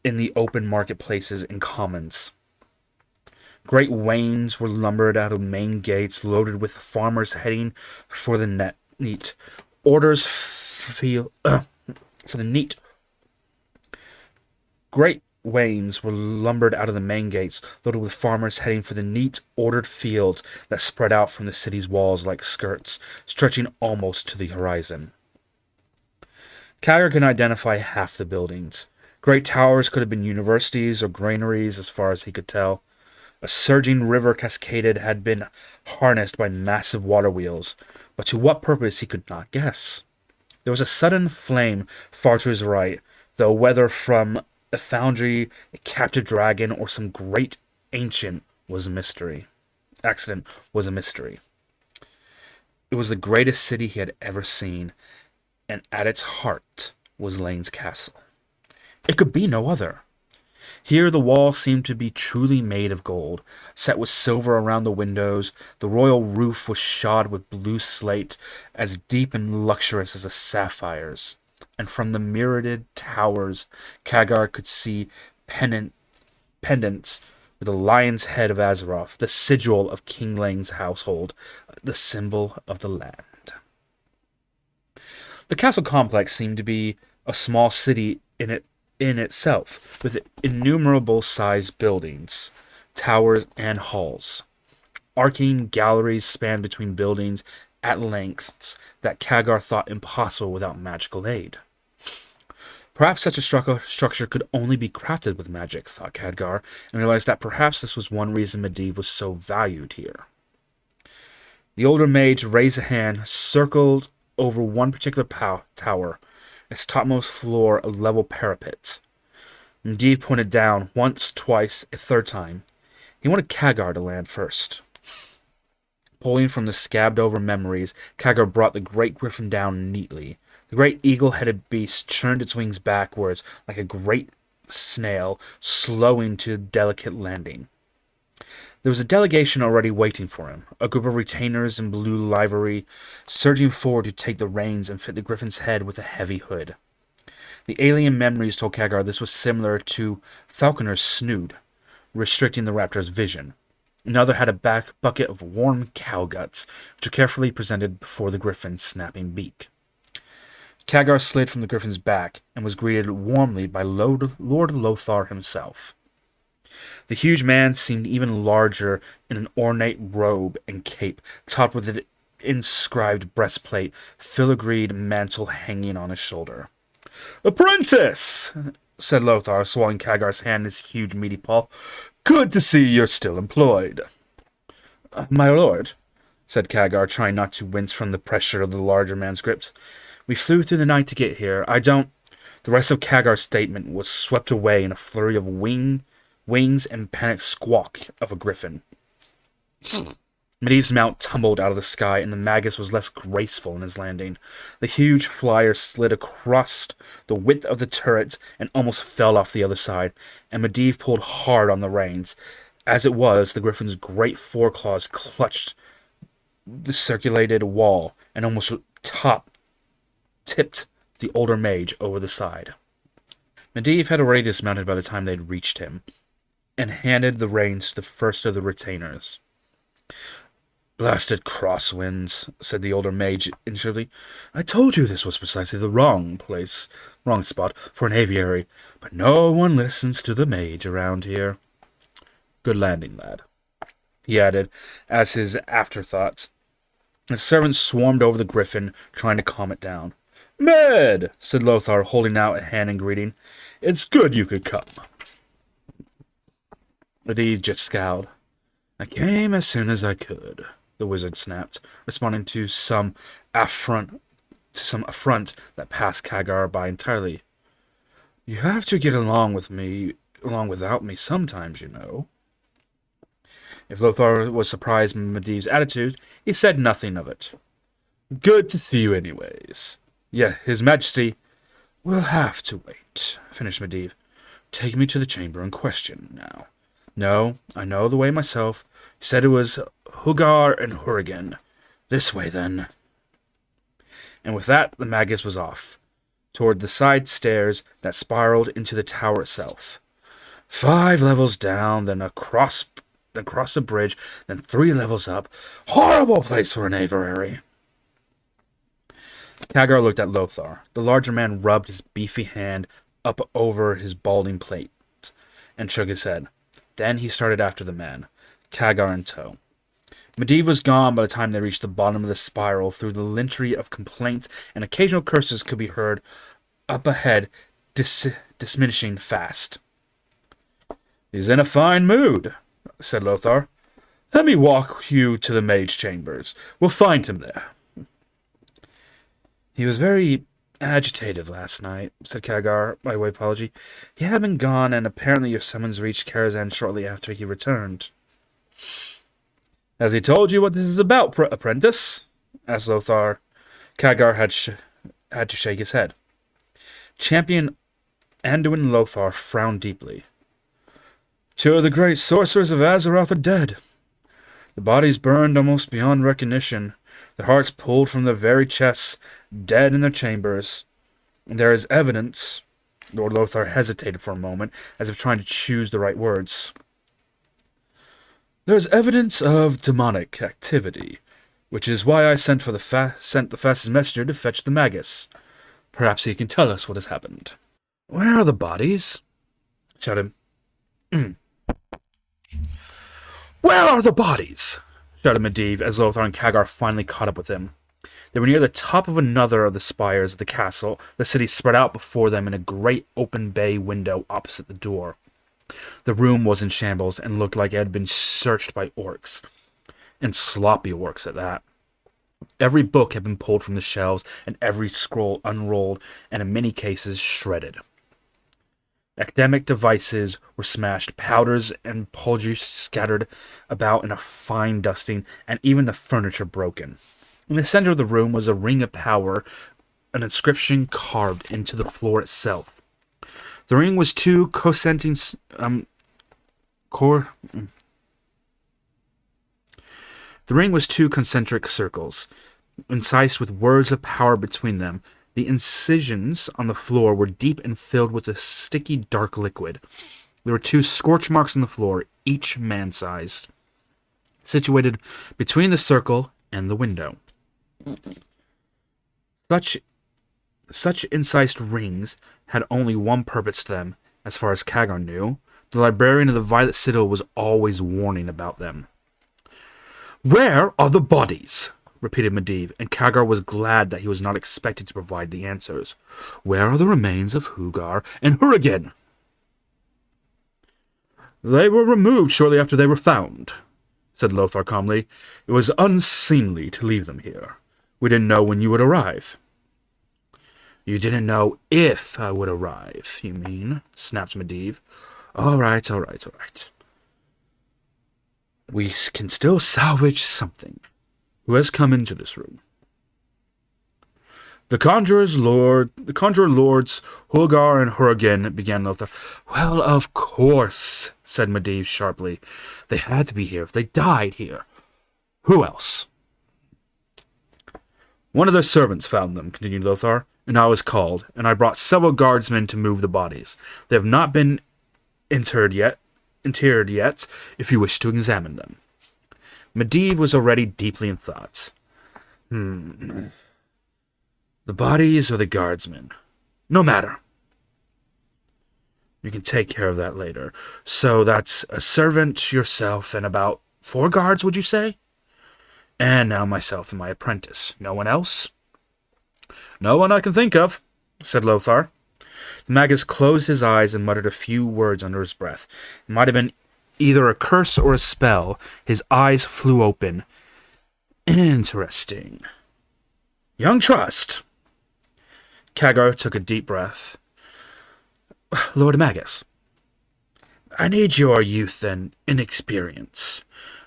in the open marketplaces and commons. Great wains were lumbered out of main gates, loaded with farmers heading for the neat orders for the neat. Great wains were lumbered out of the main gates, loaded with farmers heading for the neat, ordered fields that spread out from the city's walls like skirts, stretching almost to the horizon. Khadgar can identify half the buildings. Great towers could have been universities or granaries as far as he could tell. A surging river cascaded had been harnessed by massive water wheels, but to what purpose he could not guess. There was a sudden flame far to his right, though whether from a foundry, a captive dragon, or some great accident was a mystery. It was the greatest city he had ever seen, and at its heart was Lane's castle. It could be no other. Here the walls seemed to be truly made of gold, set with silver around the windows. The royal roof was shod with blue slate, as deep and luxurious as the sapphires. And from the mirrored towers, Khadgar could see pendants with the lion's head of Azeroth, the sigil of King Lane's household, the symbol of the land. The castle complex seemed to be a small city in itself, with innumerable sized buildings, towers, and halls. Arcing galleries spanned between buildings at lengths that Khadgar thought impossible without magical aid. Perhaps such a structure could only be crafted with magic, thought Khadgar, and realized that perhaps this was one reason Medivh was so valued here. The older mage raised a hand, circled over one particular tower, its topmost floor a level parapet. Medivh pointed down, once, twice, a third time. He wanted Khadgar to land first. Pulling from the scabbed-over memories, Khadgar brought the great griffin down neatly. The great eagle-headed beast churned its wings backwards like a great snail, slowing to a delicate landing. There was a delegation already waiting for him, a group of retainers in blue livery, surging forward to take the reins and fit the griffin's head with a heavy hood. The alien memories told Kagar this was similar to Falconer's snood, restricting the raptor's vision. Another had a back bucket of warm cow guts, which were carefully presented before the griffin's snapping beak. Kagar slid from the griffin's back and was greeted warmly by Lord Lothar himself. The huge man seemed even larger in an ornate robe and cape, topped with an inscribed breastplate, filigreed mantle hanging on his shoulder. "Apprentice!" said Lothar, swallowing Kagar's hand in his huge meaty paw. "Good to see you're still employed." "My lord," said Kagar, trying not to wince from the pressure of the larger man's grips. "We flew through the night to get here. I don't—" The rest of Kagar's statement was swept away in a flurry of wings and panicked squawk of a griffin. Medivh's mount tumbled out of the sky, and the Magus was less graceful in his landing. The huge flyer slid across the width of the turret and almost fell off the other side, and Medivh pulled hard on the reins. As it was, the griffin's great foreclaws clutched the circulated wall and almost tipped the older mage over the side. Medivh had already dismounted by the time they had reached him, and handed the reins to the first of the retainers. "Blasted crosswinds," said the older mage insurely. "I told you this was precisely the wrong spot for an aviary, but no one listens to the mage around here. Good landing, lad," he added, as his afterthought. The servants swarmed over the griffin, trying to calm it down. "Med," said Lothar, holding out a hand in greeting. "It's good you could come." Medivh just scowled. "I came as soon as I could," the wizard snapped, responding to some affront that passed Kagar by entirely. "You have to get along without me sometimes, you know." If Lothar was surprised by Medivh's attitude, he said nothing of it. "Good to see you anyways. Yeah, His Majesty will have to wait," finished Medivh. "Take me to the chamber in question now." "No, I know the way myself. You said it was Hugar and Hurrigan. This way, then." And with that, the Magus was off, toward the side stairs that spiraled into the tower itself. 5 levels down, then across a bridge, then 3 levels up. Horrible place for an aviary. Kagar looked at Lothar. The larger man rubbed his beefy hand up over his balding plate and shook his head. Then he started after the man, Kagar in tow. Medivh was gone by the time they reached the bottom of the spiral. Through the lintry of complaints and occasional curses could be heard up ahead, diminishing fast. "He's in a fine mood," said Lothar. "Let me walk you to the mage chambers. We'll find him there." "He was very agitated last night," said Kagar, by way of apology. "He had been gone, and apparently your summons reached Karazhan shortly after he returned." "Has he told you what this is about, apprentice?" asked Lothar. Kagar had to shake his head. Champion Anduin Lothar frowned deeply. "2 of the great sorcerers of Azeroth are dead. The bodies burned almost beyond recognition, their hearts pulled from their very chests, dead in their chambers. And there is evidence—" Lord Lothar hesitated for a moment, as if trying to choose the right words. "There is evidence of demonic activity, which is why I sent the fastest messenger to fetch the Magus. Perhaps he can tell us what has happened." "Where are the bodies?" shouted "Where are the bodies?" shouted Medivh, as Lothar and Kagar finally caught up with him. They were near the top of another of the spires of the castle. The city spread out before them in a great open bay window opposite the door. The room was in shambles and looked like it had been searched by orcs, and sloppy orcs at that. Every book had been pulled from the shelves, and every scroll unrolled, and in many cases shredded. Academic devices were smashed, powders and poultice scattered about in a fine dusting, and even the furniture broken. In the center of the room was a ring of power, an inscription carved into the floor itself. The ring was two concentric circles, incised with words of power between them. The incisions on the floor were deep and filled with a sticky, dark liquid. There were 2 scorch marks on the floor, each man-sized, situated between the circle and the window. Such incised rings had only one purpose to them, as far as Khadgar knew. The librarian of the Violet Citadel was always warning about them. "Where are the bodies?" repeated Medivh, and Khadgar was glad that he was not expected to provide the answers. "Where are the remains of Hugar and Hurrigan?" "They were removed shortly after they were found," said Lothar calmly. "It was unseemly to leave them here. We didn't know when you would arrive." "You didn't know if I would arrive, you mean?" snapped Medivh. All right. We can still salvage something. Who has come into this room?" The Conjurer Lords Hulgar and Hurrigan," began Lothar. "Well, of course," said Medivh sharply. "They had to be here if they died here. Who else?" "One of their servants found them," continued Lothar, "and I was called, and I brought several guardsmen to move the bodies. They have not been interred yet, if you wish to examine them." Medivh was already deeply in thought. The bodies or the guardsmen? No matter. You can take care of that later. So that's a servant, yourself, and about 4 guards, would you say? And now myself and my apprentice. No one else? "No one I can think of," said Lothar. The Magus closed his eyes and muttered a few words under his breath. It might have been either a curse or a spell. His eyes flew open. "Interesting. Young Trust." Khadgar took a deep breath. "Lord Magus, I need your youth and inexperience.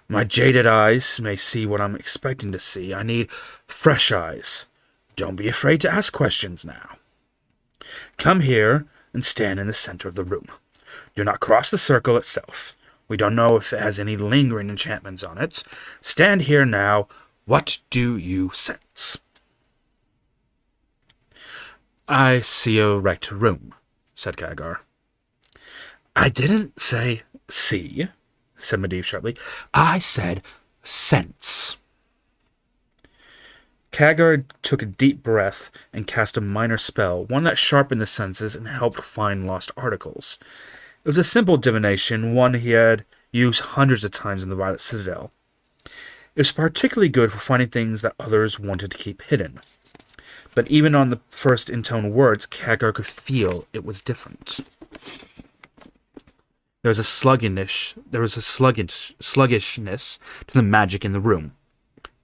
My jaded eyes may see what I'm expecting to see. I need fresh eyes. Don't be afraid to ask questions now. Come here and stand in the center of the room. Do not cross the circle itself. We don't know if it has any lingering enchantments on it. Stand here now. What do you sense?" "I see a wrecked room," said Khadgar. "I didn't say see," said Medivh sharply. "I said sense." Khadgar took a deep breath and cast a minor spell, one that sharpened the senses and helped find lost articles. It was a simple divination, one he had used hundreds of times in the Violet Citadel. It was particularly good for finding things that others wanted to keep hidden. But even on the first intoned words, Khadgar could feel it was different. There was a sluggishness to the magic in the room.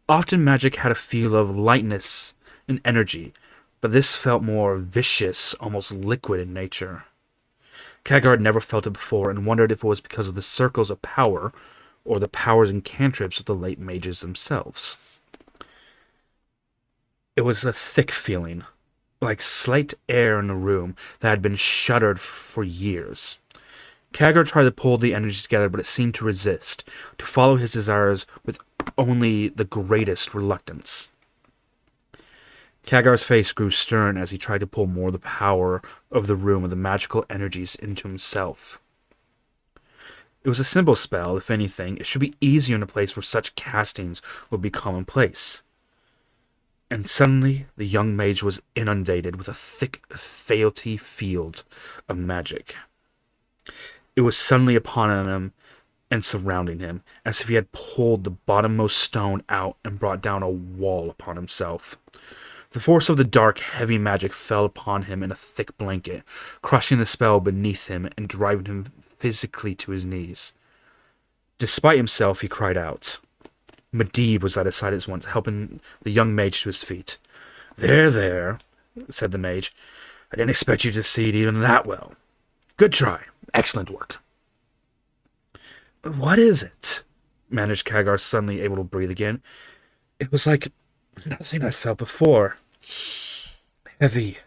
Often magic had a feel of lightness and energy, but this felt more vicious, almost liquid in nature. Khadgar had never felt it before and wondered if it was because of the circles of power or the powers and cantrips of the late mages themselves. It was a thick feeling, like slight air in a room that had been shuttered for years. Khadgar tried to pull the energies together, but it seemed to resist, to follow his desires with only the greatest reluctance. Khadgar's face grew stern as he tried to pull more of the power of the room and the magical energies into himself. It was a simple spell, if anything. It should be easier in a place where such castings would be commonplace. And suddenly, the young mage was inundated with a thick, fealty field of magic. It was suddenly upon him and surrounding him, as if he had pulled the bottommost stone out and brought down a wall upon himself. The force of the dark, heavy magic fell upon him in a thick blanket, crushing the spell beneath him and driving him physically to his knees. Despite himself, he cried out. Medivh was at his side at once, helping the young mage to his feet. There, said the mage. "I didn't expect you to see it even that well. Good try. Excellent work." "What is it?" managed Khadgar, suddenly able to breathe again. "It was like nothing I felt before. Heavy.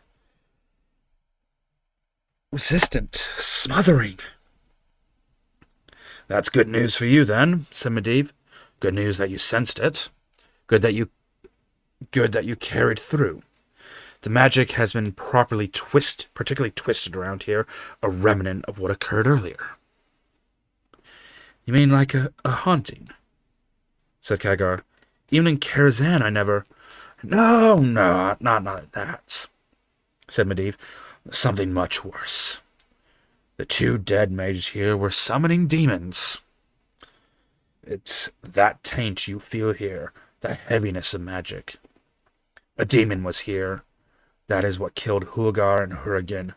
Resistant. Smothering." "That's good news for you, then," said Medivh. "Good news that you sensed it. Good that you carried through. The magic has been particularly twisted around here, a remnant of what occurred earlier. You mean like a haunting? Said Kagar. Even in Karazhan I never... No, not like that, said Medivh. Something much worse. The two dead mages here were summoning demons. It's that taint you feel here, the heaviness of magic. A demon was here. That is what killed Hulgar and Hurrigan.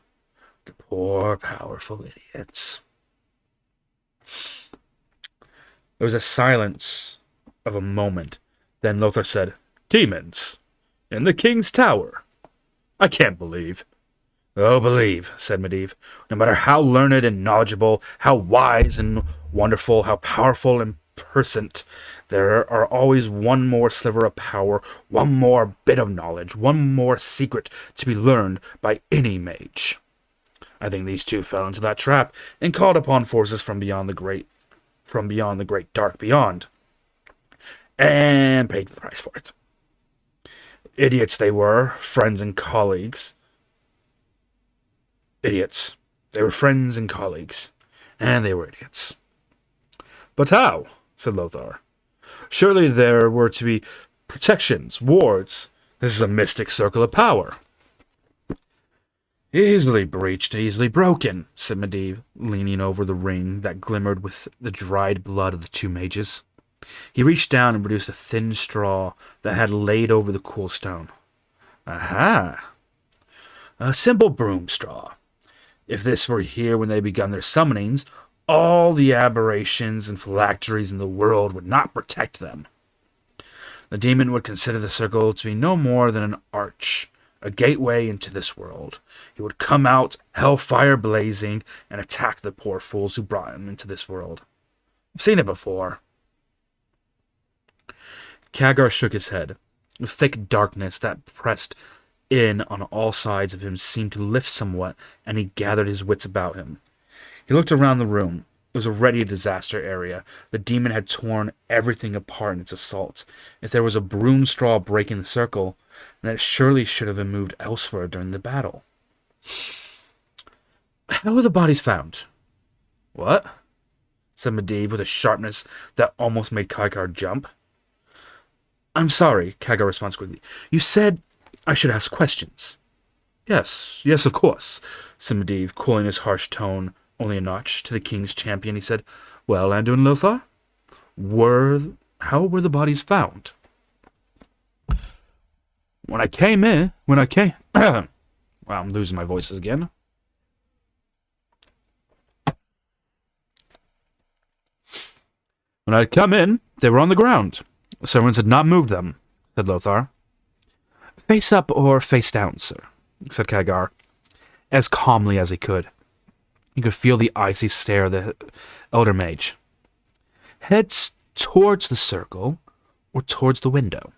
The poor, powerful idiots. There was a silence of a moment. Then Lothar said, Demons! In the King's Tower! I can't believe. Oh, believe, said Medivh. No matter how learned and knowledgeable, how wise and wonderful, how powerful and puissant, there are always one more sliver of power, one more bit of knowledge, one more secret to be learned by any mage. I think these two fell into that trap and called upon forces from beyond the great dark beyond, and paid the price for it. Idiots they were, friends and colleagues. Idiots. They were friends and colleagues, and they were idiots. But how? Said Lothar. Surely there were to be protections, wards. This is a mystic circle of power. Easily breached, easily broken, said Medivh, leaning over the ring that glimmered with the dried blood of the two mages. He reached down and produced a thin straw that had laid over the cool stone. Aha! A simple broom straw. If this were here when they begun their summonings, all the aberrations and phylacteries in the world would not protect them. The demon would consider the circle to be no more than an arch, a gateway into this world. He would come out, hellfire blazing, and attack the poor fools who brought him into this world. I've seen it before. Kagar shook his head. The thick darkness that pressed in on all sides of him seemed to lift somewhat, and he gathered his wits about him. He looked around the room. It was already a disaster area. The demon had torn everything apart in its assault. If there was a broom straw breaking the circle, then it surely should have been moved elsewhere during the battle. How were the bodies found? What? Said Medivh with a sharpness that almost made Kagar jump. I'm sorry, Kagar responded quickly. You said I should ask questions. Yes, of course, said Medivh, cooling his harsh tone only a notch. To the king's champion, he said, Well, Anduin and Lothar? How were the bodies found? When I came... Wow, I'm losing my voices again. When I'd come in, they were on the ground. Servants had not moved them, said Lothar. Face up or face down, sir, said Kagar, as calmly as he could. He could feel the icy stare of the elder mage. Heads towards the circle or towards the window?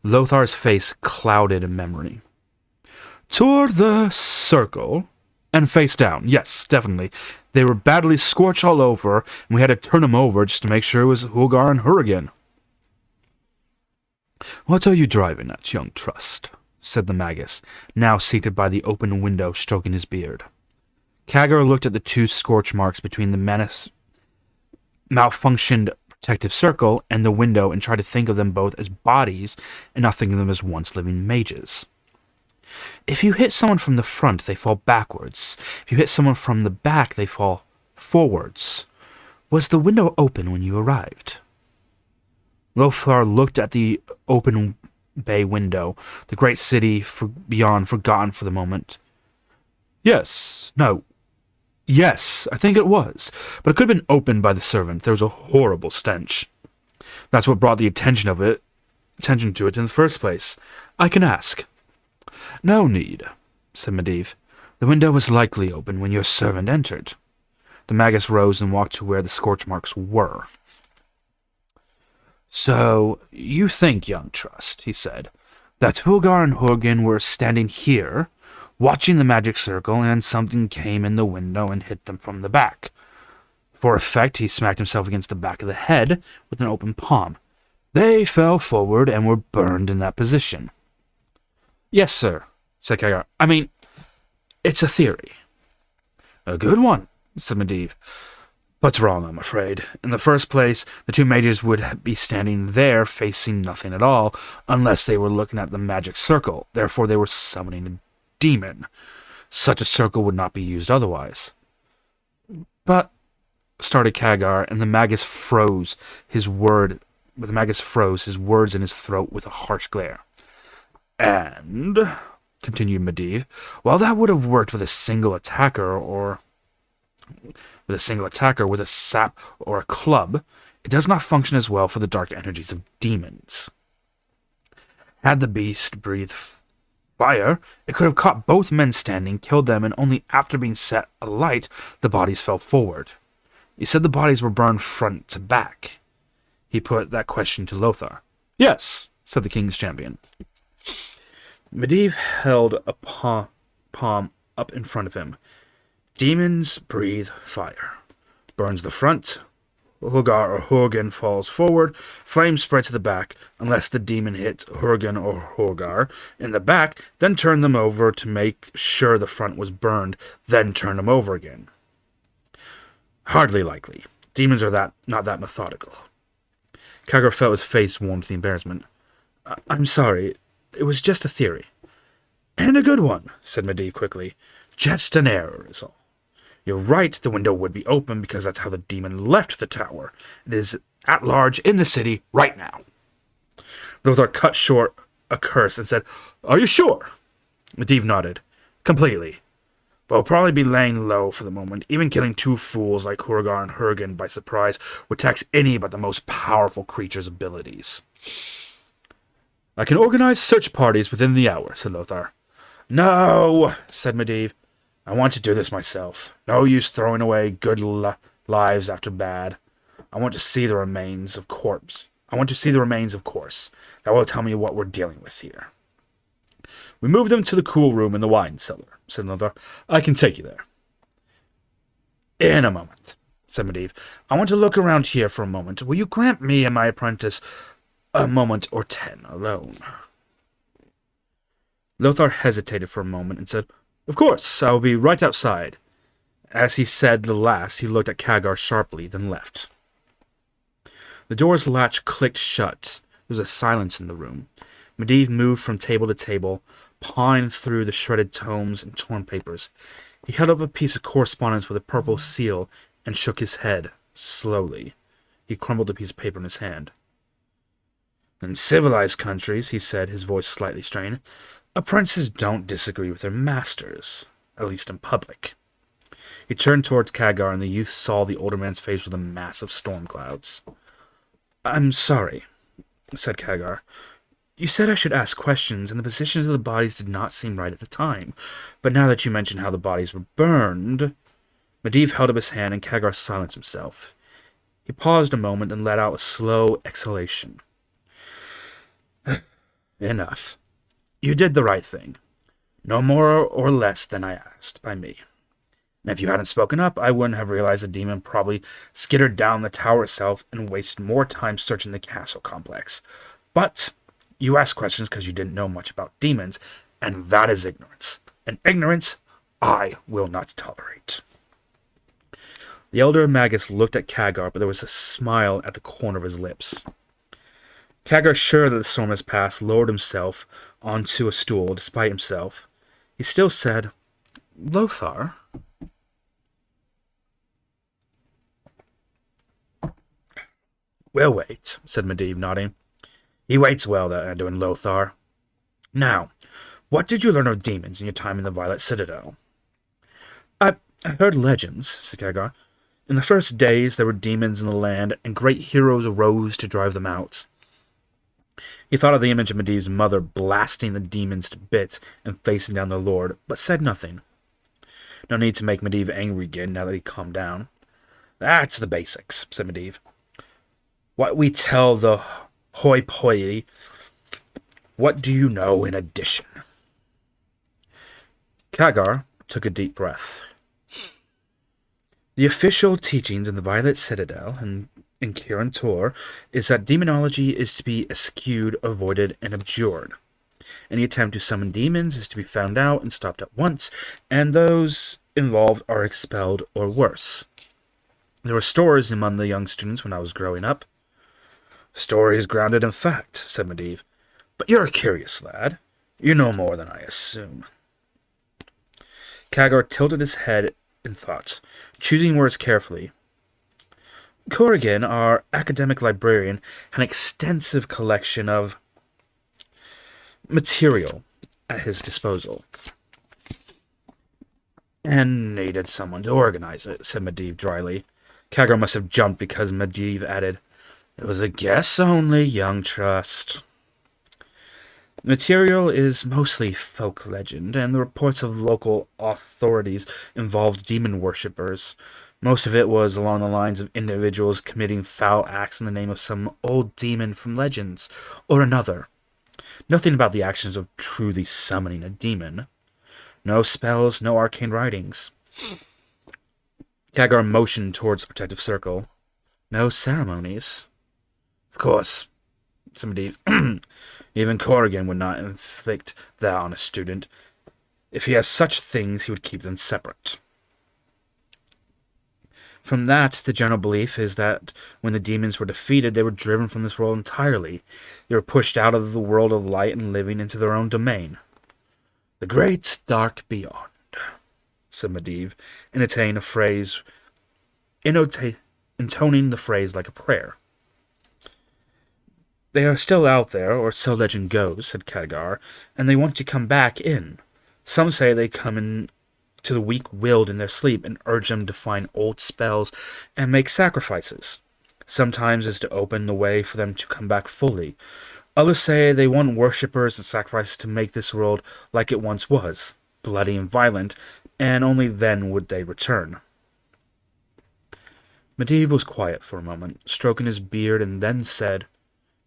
Lothar's face clouded in memory. Toward the circle and face down. Yes, definitely. They were badly scorched all over, and we had to turn them over just to make sure it was Hulgar and Hurrigan. What are you driving at, young trust? Said the magus, now seated by the open window stroking his beard. Kagar looked at the two scorch marks between the malfunctioned protective circle and the window and tried to think of them both as bodies and not think of them as once living mages. If you hit someone from the front, they fall backwards. If you hit someone from the back, they fall forwards. Was the window open when you arrived? Lothar looked at the open bay window, the great city beyond forgotten for the moment. Yes, I think it was, but it could have been opened by the servant. There was a horrible stench. That's what brought the attention to it in the first place. I can ask. No need, said Medivh. The window was likely open when your servant entered. The magus rose and walked to where the scorch marks were. So, you think, young trust, he said, that Hulgar and Hurrigan were standing here, watching the magic circle, and something came in the window and hit them from the back. For effect, he smacked himself against the back of the head with an open palm. They fell forward and were burned in that position. Yes, sir, said Kagar. I mean, it's a theory. A good one, said Medivh. But wrong, I'm afraid. In the first place, the two mages would be standing there facing nothing at all, unless they were looking at the magic circle. Therefore, they were summoning a demon. Such a circle would not be used otherwise. But, started Kagar, and the magus froze his words in his throat with a harsh glare. And, continued Medivh, while that would have worked with a single attacker with a sap or a club, it does not function as well for the dark energies of demons. Had the beast breathed fire, it could have caught both men standing, killed them, and only after being set alight, the bodies fell forward. You said the bodies were burned front to back. He put that question to Lothar. Yes, said the king's champion. Medivh held a palm up in front of him. Demons breathe fire. Burns the front. Hurgar or Hurgan falls forward. Flame spread to the back, unless the demon hits Hurgan or Hurgar in the back, then turn them over to make sure the front was burned, then turn them over again. Hardly likely. Demons are not that methodical. Kagar felt his face warm to the embarrassment. I'm sorry. It was just a theory. And a good one, said Medivh quickly. Just an error is all. You're right, the window would be open because that's how the demon left the tower. It is at large in the city right now. Lothar cut short a curse and said, Are you sure? Medivh nodded. Completely. But we'll probably be laying low for the moment. Even killing two fools like Hurgar and Hurgan by surprise would tax any but the most powerful creature's abilities. I can organize search parties within the hour, said Lothar. No, said Medivh. I want to do this myself. No use throwing away good lives after bad. I want to see the remains of corpse. That will tell me what we're dealing with here. We moved them to the cool room in the wine cellar, said Lothar. I can take you there. In a moment, said Medivh. I want to look around here for a moment. Will you grant me and my apprentice a moment or 10 alone? Lothar hesitated for a moment and said, Of course, I will be right outside. As he said the last, he looked at Kagar sharply, then left. The door's latch clicked shut. There was a silence in the room. Medivh moved from table to table, pawing through the shredded tomes and torn papers. He held up a piece of correspondence with a purple seal and shook his head, slowly. He crumbled a piece of paper in his hand. In civilized countries, he said, his voice slightly strained, apprentices don't disagree with their masters, at least in public. He turned towards Kagar, and the youth saw the older man's face with a mass of storm clouds. I'm sorry, said Kagar. You said I should ask questions, and the positions of the bodies did not seem right at the time. But now that you mention how the bodies were burned... Medivh held up his hand, and Kagar silenced himself. He paused a moment and let out a slow exhalation. Enough. You did the right thing. No more or less than I asked, by me. And if you hadn't spoken up, I wouldn't have realized the demon probably skittered down the tower itself and wasted more time searching the castle complex. But you asked questions because you didn't know much about demons, and that is ignorance. And ignorance I will not tolerate. The elder magus looked at Kagar, but there was a smile at the corner of his lips. Kagar, sure that the storm has passed, lowered himself onto a stool despite himself. He still said, Lothar? We'll wait, said Medivh, nodding. He waits well, that Anduin Lothar. Now, what did you learn of demons in your time in the Violet Citadel? I heard legends, said Kagar. In the first days there were demons in the land, and great heroes arose to drive them out. He thought of the image of Medivh's mother blasting the demons to bits and facing down their lord, but said nothing. No need to make Medivh angry again now that he calmed down. That's the basics, said Medivh. What we tell the hoi polloi. What do you know in addition? Kagar took a deep breath. The official teachings in the Violet Citadel and in Kirin Tor is that demonology is to be eschewed, avoided, and abjured. Any attempt to summon demons is to be found out and stopped at once, and those involved are expelled or worse. There were stories among the young students when I was growing up. Stories grounded in fact, said Medivh. But you're a curious lad. You know more than I assume. Khadgar tilted his head in thought, choosing words carefully. Corrigan, our academic librarian, had an extensive collection of material at his disposal, and needed someone to organize it, said Medivh dryly. Khadgar must have jumped because Medivh added, "It was a guess only, young trust." The material is mostly folk legend, and the reports of local authorities involved demon worshippers. Most of it was along the lines of individuals committing foul acts in the name of some old demon from legends, or another. Nothing about the actions of truly summoning a demon. No spells, no arcane writings. Khadgar motioned towards the protective circle. No ceremonies. Of course, somebody, even Corrigan would not inflict that on a student. If he has such things, he would keep them separate. From that, the general belief is that when the demons were defeated, they were driven from this world entirely. They were pushed out of the world of light and living into their own domain. The great dark beyond, said Medivh, intoning the phrase like a prayer. They are still out there, or so legend goes, said Khadgar, and they want to come back in. Some say they come in to the weak-willed in their sleep and urge them to find old spells and make sacrifices. Sometimes is to open the way for them to come back fully. Others say they want worshippers and sacrifices to make this world like it once was, bloody and violent, and only then would they return. Medivh was quiet for a moment, stroking his beard, and then said,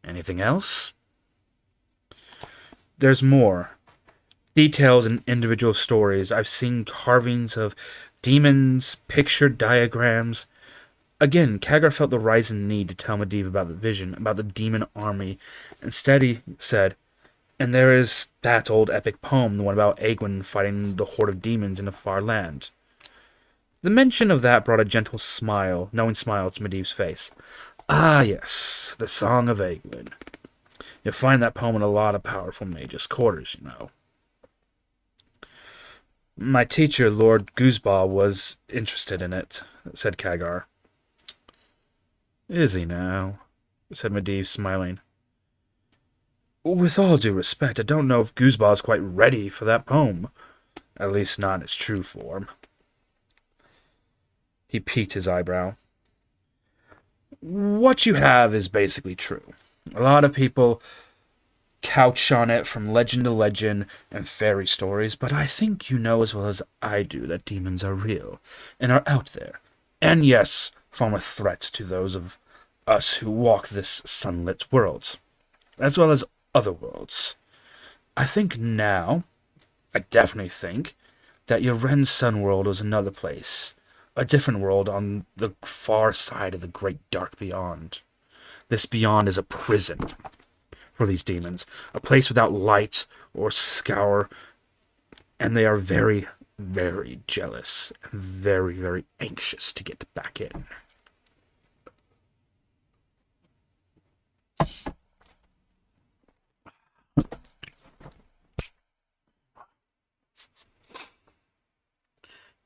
"Anything else?" "There's more. Details and individual stories. I've seen carvings of demons, pictured diagrams." Again, Khadgar felt the rising need to tell Medivh about the vision, about the demon army. Instead, he said, "And there is that old epic poem, the one about Egwene fighting the horde of demons in a far land." The mention of that brought a gentle smile, knowing smile to Medivh's face. "Ah, yes, the Song of Egwene. You'll find that poem in a lot of powerful mages' quarters, you know." "My teacher, Lord Guzbah, was interested in it," said Khadgar. "Is he now?" said Medivh, smiling. "With all due respect, I don't know if Guzbah is quite ready for that poem. At least not in its true form." He peaked his eyebrow. "What you have is basically true. A lot of people couch on it from legend to legend and fairy stories, but I think you know as well as I do that demons are real and are out there, and yes, form a threat to those of us who walk this sunlit world, as well as other worlds. I definitely think, that Yoren's sun world was another place, a different world on the far side of the great dark beyond. This beyond is a prison for these demons, a place without light or scour, and they are very, very jealous and very, very anxious to get back in."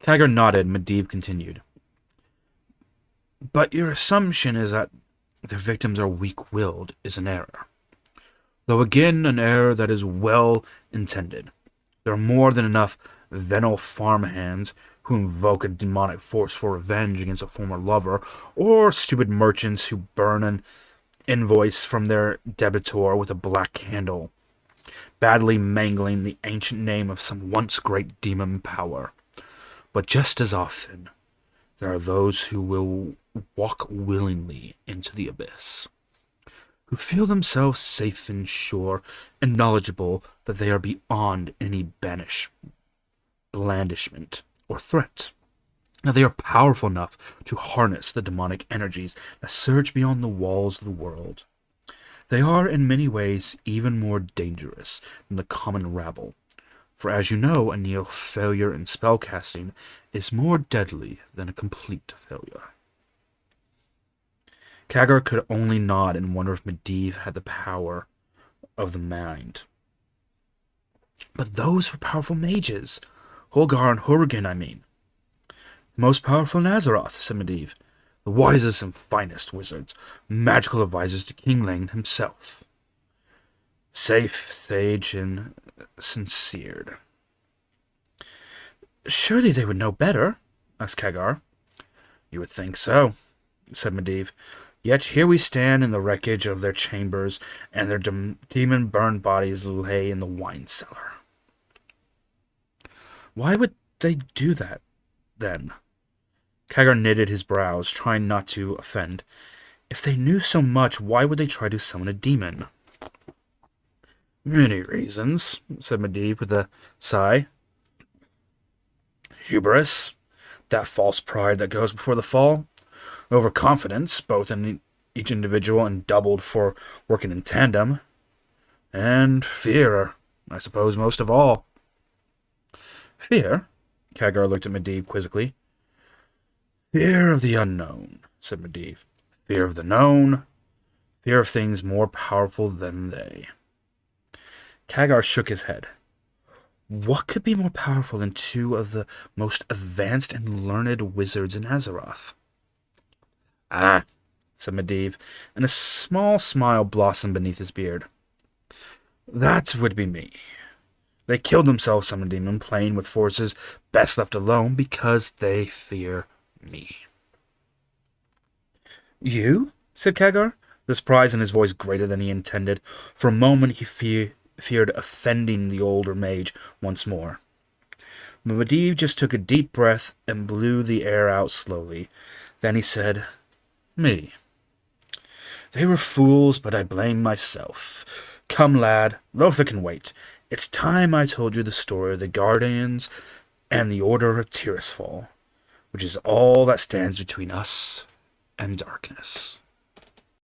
Khadgar nodded. Medivh continued. "But your assumption is that their victims are weak-willed is an error. Though again, an error that is well intended. There are more than enough venal farmhands who invoke a demonic force for revenge against a former lover, or stupid merchants who burn an invoice from their debitor with a black candle, badly mangling the ancient name of some once great demon power. But just as often, there are those who will walk willingly into the abyss, who feel themselves safe and sure and knowledgeable that they are beyond any blandishment or threat. That they are powerful enough to harness the demonic energies that surge beyond the walls of the world. They are in many ways even more dangerous than the common rabble, for as you know, a near failure in spellcasting is more deadly than a complete failure. Kagar could only nod and wonder if Medivh had the power of the mind. But those were powerful mages. Holgar and Hurrigan, I mean. The most powerful in Azeroth, said Medivh. The wisest and finest wizards, magical advisors to King Lane himself. Safe, sage, and sincere. Surely they would know better, asked Kagar. You would think so, said Medivh. Yet here we stand in the wreckage of their chambers, and their demon-burned bodies lay in the wine cellar. Why would they do that, then? Kagar knitted his brows, trying not to offend. If they knew so much, why would they try to summon a demon? Many reasons, said Medivh with a sigh. Hubris, that false pride that goes before the fall. Overconfidence, both in each individual and doubled for working in tandem. And fear, I suppose most of all. Fear? Kagar looked at Medivh quizzically. Fear of the unknown, said Medivh. Fear of the known. Fear of things more powerful than they. Kagar shook his head. What could be more powerful than two of the most advanced and learned wizards in Azeroth? Ah, said Medivh, and a small smile blossomed beneath his beard. That would be me. They killed themselves, some demon, playing with forces best left alone because they fear me. You? Said Kagar, the surprise in his voice greater than he intended. For a moment he feared offending the older mage once more. But Medivh just took a deep breath and blew the air out slowly. Then he said, Me. They were fools, but I blame myself. Come, lad, Lothar can wait. It's time I told you the story of the Guardians and the Order of Tirisfal, which is all that stands between us and darkness.